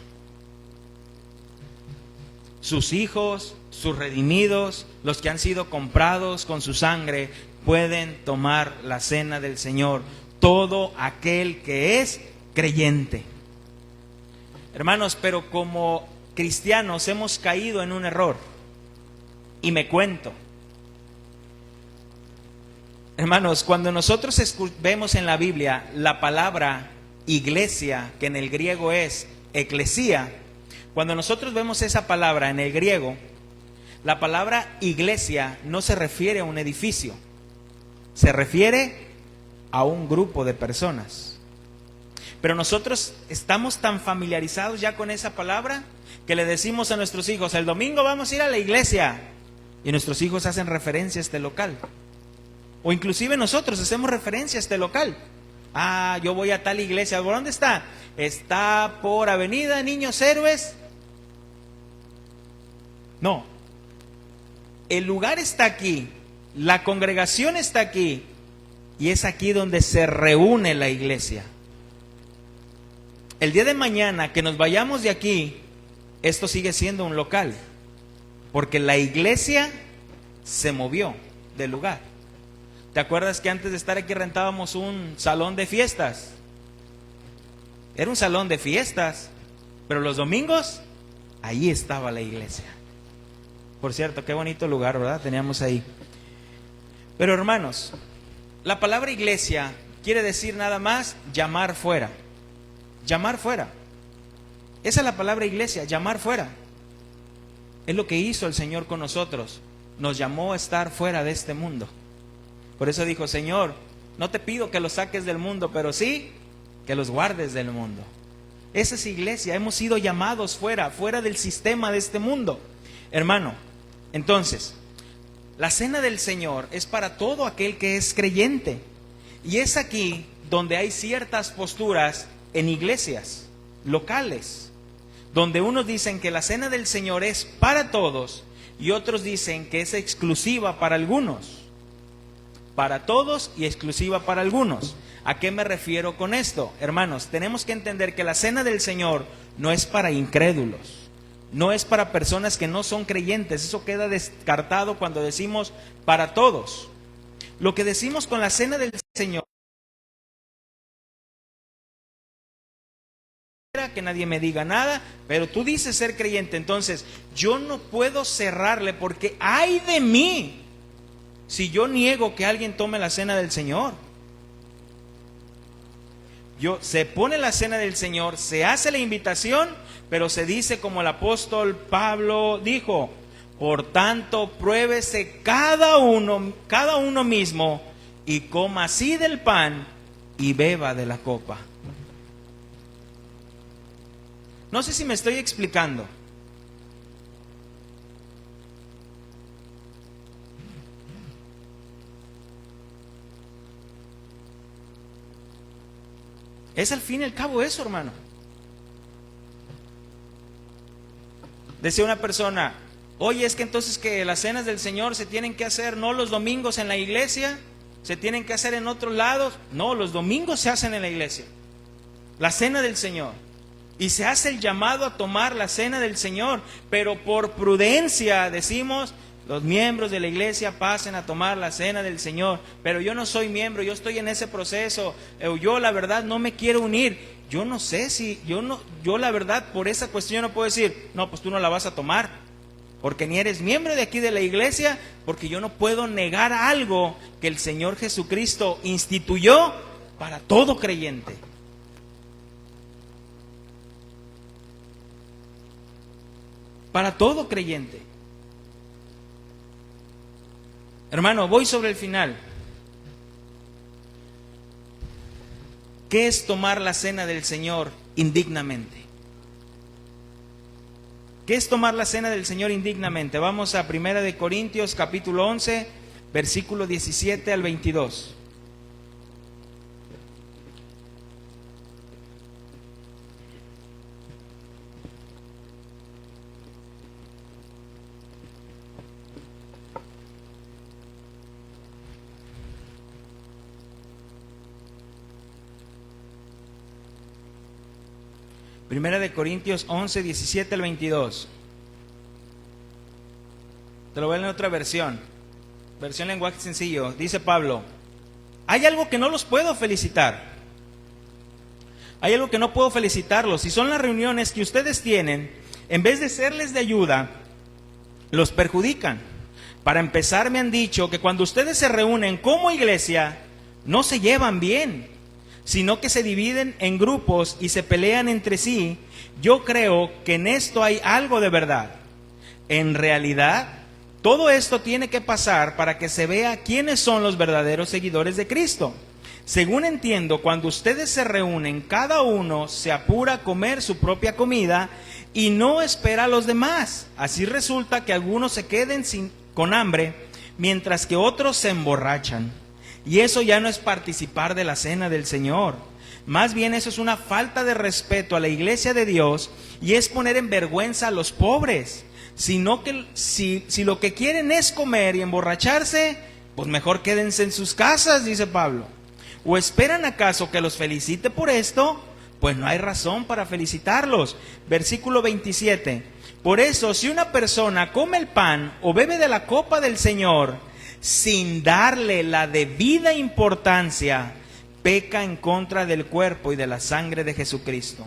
Sus hijos, sus redimidos, los que han sido comprados con su sangre, pueden tomar la cena del Señor. Todo aquel que es creyente. Hermanos, pero como cristianos hemos caído en un error. Y me cuento. Hermanos, cuando nosotros vemos en la Biblia la palabra iglesia, que en el griego es eclesía, cuando nosotros vemos esa palabra en el griego, la palabra iglesia no se refiere a un edificio, se refiere a un grupo de personas. Pero nosotros estamos tan familiarizados ya con esa palabra que le decimos a nuestros hijos, el domingo vamos a ir a la iglesia. Y nuestros hijos hacen referencia a este local. O inclusive nosotros hacemos referencia a este local. Yo voy a tal iglesia. ¿Por dónde está? Está por Avenida Niños Héroes. No, el lugar está aquí, la congregación está aquí, y es aquí donde se reúne la iglesia. El día de mañana que nos vayamos de aquí, esto sigue siendo un local, porque la iglesia se movió del lugar. ¿Te acuerdas que antes de estar aquí rentábamos un salón de fiestas? Era un salón de fiestas, pero los domingos, ahí estaba la iglesia. Por cierto, qué bonito lugar, ¿verdad? Teníamos ahí. Pero hermanos, la palabra iglesia quiere decir nada más llamar fuera. Llamar fuera. Esa es la palabra iglesia, llamar fuera. Es lo que hizo el Señor con nosotros. Nos llamó a estar fuera de este mundo. Por eso dijo, Señor, no te pido que los saques del mundo, pero sí que los guardes del mundo. Esa es iglesia, hemos sido llamados fuera del sistema de este mundo. Hermano, entonces, la cena del Señor es para todo aquel que es creyente. Y es aquí donde hay ciertas posturas en iglesias locales, donde unos dicen que la cena del Señor es para todos y otros dicen que es exclusiva para algunos. Para todos y exclusiva para algunos. ¿A qué me refiero con esto? Hermanos, tenemos que entender que la cena del Señor no es para incrédulos, no es para personas que no son creyentes. Eso queda descartado cuando decimos para todos. Lo que decimos con la cena del Señor, que nadie me diga nada, pero tú dices ser creyente, entonces yo no puedo cerrarle, porque ay de mí si yo niego que alguien tome la cena del Señor. Se pone la cena del Señor, se hace la invitación, pero se dice como el apóstol Pablo dijo, por tanto pruébese cada uno mismo y coma así del pan y beba de la copa. No sé si me estoy explicando. Es al fin y al cabo eso, hermano. Decía una persona, oye, es que entonces que las cenas del Señor se tienen que hacer no los domingos en la iglesia, se tienen que hacer en otros lados. No, los domingos se hacen en la iglesia, la cena del Señor. Y se hace el llamado a tomar la cena del Señor, pero por prudencia decimos, los miembros de la iglesia pasen a tomar la cena del Señor. Pero yo no soy miembro, yo estoy en ese proceso, yo la verdad no me quiero unir. Yo no sé si, yo la verdad por esa cuestión no puedo decir, no, pues tú no la vas a tomar, porque ni eres miembro de aquí de la iglesia, porque yo no puedo negar algo que el Señor Jesucristo instituyó para todo creyente. Para todo creyente. Hermano, voy sobre el final. ¿Qué es tomar la cena del Señor indignamente? ¿Qué es tomar la cena del Señor indignamente? Vamos a 1 Corintios capítulo 11, versículo 17 al 22. Primera de Corintios 11, 17 al 22. Te lo voy a leer en otra versión lenguaje sencillo. Dice Pablo, hay algo que no los puedo felicitar. Hay algo que no puedo felicitarlos. Si son las reuniones que ustedes tienen, en vez de serles de ayuda, los perjudican. Para empezar, me han dicho que cuando ustedes se reúnen como iglesia, no se llevan bien, sino que se dividen en grupos y se pelean entre sí. Yo creo que en esto hay algo de verdad. En realidad, todo esto tiene que pasar para que se vea quiénes son los verdaderos seguidores de Cristo. Según entiendo, cuando ustedes se reúnen, cada uno se apura a comer su propia comida y no espera a los demás. Así resulta que algunos se queden con hambre, mientras que otros se emborrachan. Y eso ya no es participar de la cena del Señor. Más bien eso es una falta de respeto a la iglesia de Dios y es poner en vergüenza a los pobres. Sino que si lo que quieren es comer y emborracharse, pues mejor quédense en sus casas, dice Pablo. ¿O esperan acaso que los felicite por esto? Pues no hay razón para felicitarlos. Versículo 27. Por eso, si una persona come el pan o bebe de la copa del Señor sin darle la debida importancia, peca en contra del cuerpo y de la sangre de Jesucristo.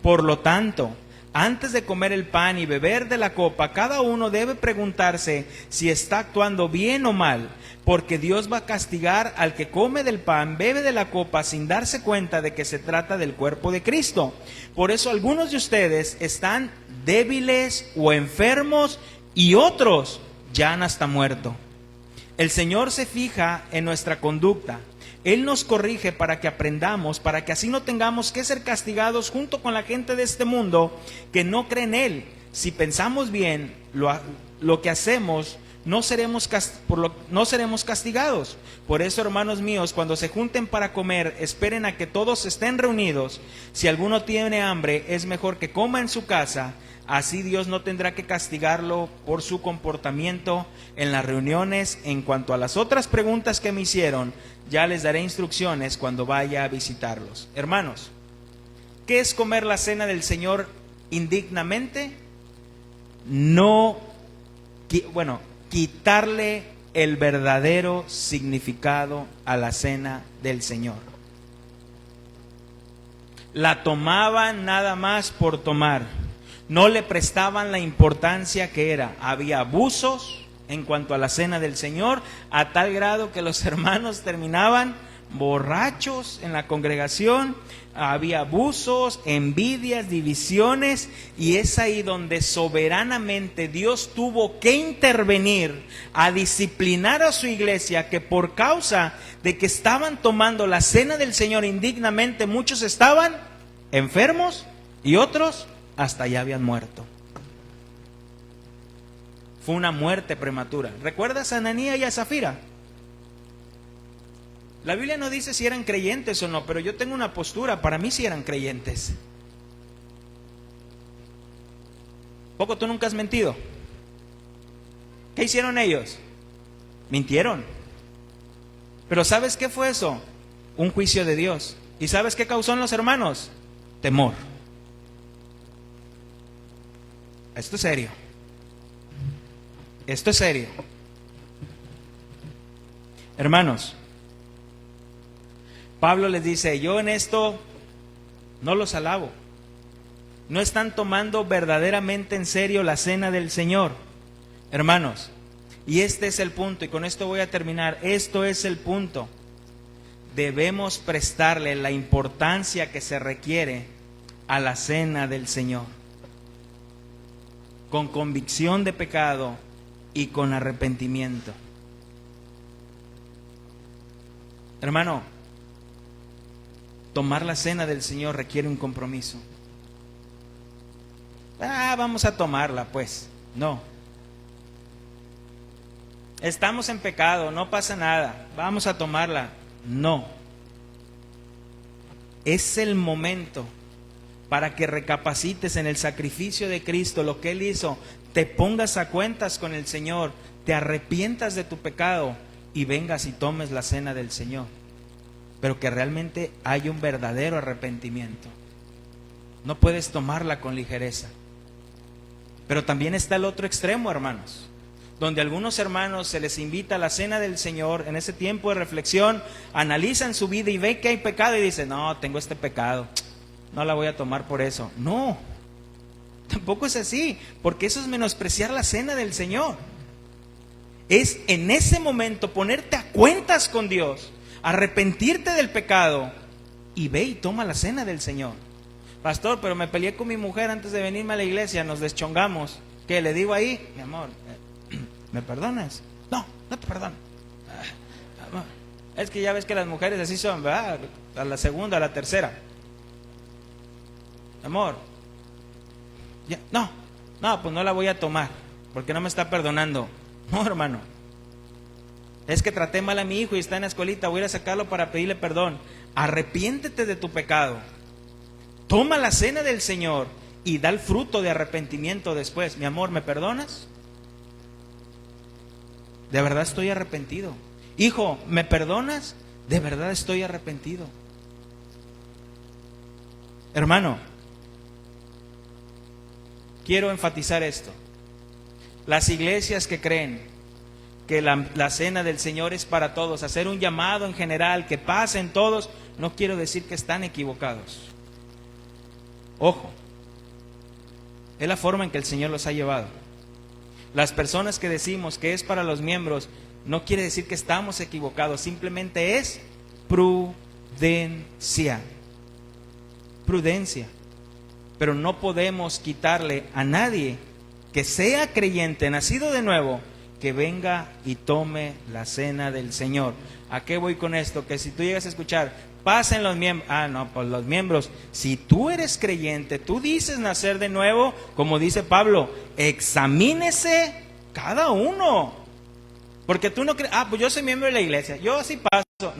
Por lo tanto, antes de comer el pan y beber de la copa, cada uno debe preguntarse si está actuando bien o mal, porque Dios va a castigar al que come del pan, bebe de la copa sin darse cuenta de que se trata del cuerpo de Cristo. Por eso algunos de ustedes están débiles o enfermos y otros ya han hasta muerto. El Señor se fija en nuestra conducta. Él nos corrige para que aprendamos, para que así no tengamos que ser castigados junto con la gente de este mundo que no cree en Él. Si pensamos bien lo que hacemos, no seremos castigados. Por eso, hermanos míos, cuando se junten para comer, esperen a que todos estén reunidos. Si alguno tiene hambre, es mejor que coma en su casa. Así Dios no tendrá que castigarlo por su comportamiento en las reuniones. En cuanto a las otras preguntas que me hicieron, ya les daré instrucciones cuando vaya a visitarlos. Hermanos, ¿qué es comer la cena del Señor indignamente? Quitarle el verdadero significado a la cena del Señor. La tomaban nada más por tomar. No le prestaban la importancia que era. Había abusos en cuanto a la cena del Señor, a tal grado que los hermanos terminaban borrachos en la congregación. Había abusos, envidias, divisiones, y es ahí donde soberanamente Dios tuvo que intervenir a disciplinar a su iglesia, que por causa de que estaban tomando la cena del Señor indignamente, muchos estaban enfermos y otros hasta ya habían muerto. Fue una muerte prematura. ¿Recuerdas a Ananías y a Zafira? La Biblia no dice si eran creyentes o no, pero yo tengo una postura, para mí sí eran creyentes. ¿Poco tú nunca has mentido? ¿Qué hicieron ellos? Mintieron. Pero ¿sabes qué fue eso? Un juicio de Dios. ¿Y sabes qué causó en los hermanos? Temor. Esto es serio. Esto es serio. Hermanos, Pablo les dice, yo en esto no los alabo. No están tomando verdaderamente en serio la cena del Señor. Hermanos, y este es el punto, y con esto voy a terminar. Esto es el punto. Debemos prestarle la importancia que se requiere a la cena del Señor, con convicción de pecado y con arrepentimiento. Hermano, tomar la cena del Señor requiere un compromiso. Vamos a tomarla, pues. No. Estamos en pecado, no pasa nada. Vamos a tomarla. No. Es el momento para que recapacites en el sacrificio de Cristo, lo que Él hizo, te pongas a cuentas con el Señor, te arrepientas de tu pecado y vengas y tomes la cena del Señor. Pero que realmente haya un verdadero arrepentimiento. No puedes tomarla con ligereza. Pero también está el otro extremo, hermanos, donde a algunos hermanos se les invita a la cena del Señor. En ese tiempo de reflexión, analizan su vida y ven que hay pecado y dicen, no, tengo este pecado, no la voy a tomar por eso. No, tampoco es así, porque eso es menospreciar la cena del Señor. Es en ese momento ponerte a cuentas con Dios, arrepentirte del pecado y ve y toma la cena del Señor. Pastor, pero me peleé con mi mujer antes de venirme a la iglesia, nos deschongamos. ¿Qué le digo ahí? Mi amor, ¿me perdonas? No, no te perdono. Es que ya ves que las mujeres así son, ¿verdad? A la segunda, a la tercera. Amor, ya, no, pues no la voy a tomar, porque no me está perdonando. No, hermano. Es que traté mal a mi hijo y está en la escuelita, voy a ir a sacarlo para pedirle perdón. Arrepiéntete de tu pecado. Toma la cena del Señor y da el fruto de arrepentimiento después. Mi amor, ¿me perdonas? De verdad estoy arrepentido. Hijo, ¿me perdonas? De verdad estoy arrepentido. Hermano, quiero enfatizar esto. Las iglesias que creen que la cena del Señor es para todos, hacer un llamado en general, que pasen todos, no quiero decir que están equivocados. Ojo, es la forma en que el Señor los ha llevado. Las personas que decimos que es para los miembros, no quiere decir que estamos equivocados, simplemente es prudencia. Prudencia. Pero no podemos quitarle a nadie que sea creyente, nacido de nuevo, que venga y tome la cena del Señor. ¿A qué voy con esto? Que si tú llegas a escuchar, pasen los miembros, pues los miembros, si tú eres creyente, tú dices nacer de nuevo, como dice Pablo, examínese cada uno. Porque tú no crees, pues yo soy miembro de la iglesia, yo sí paso.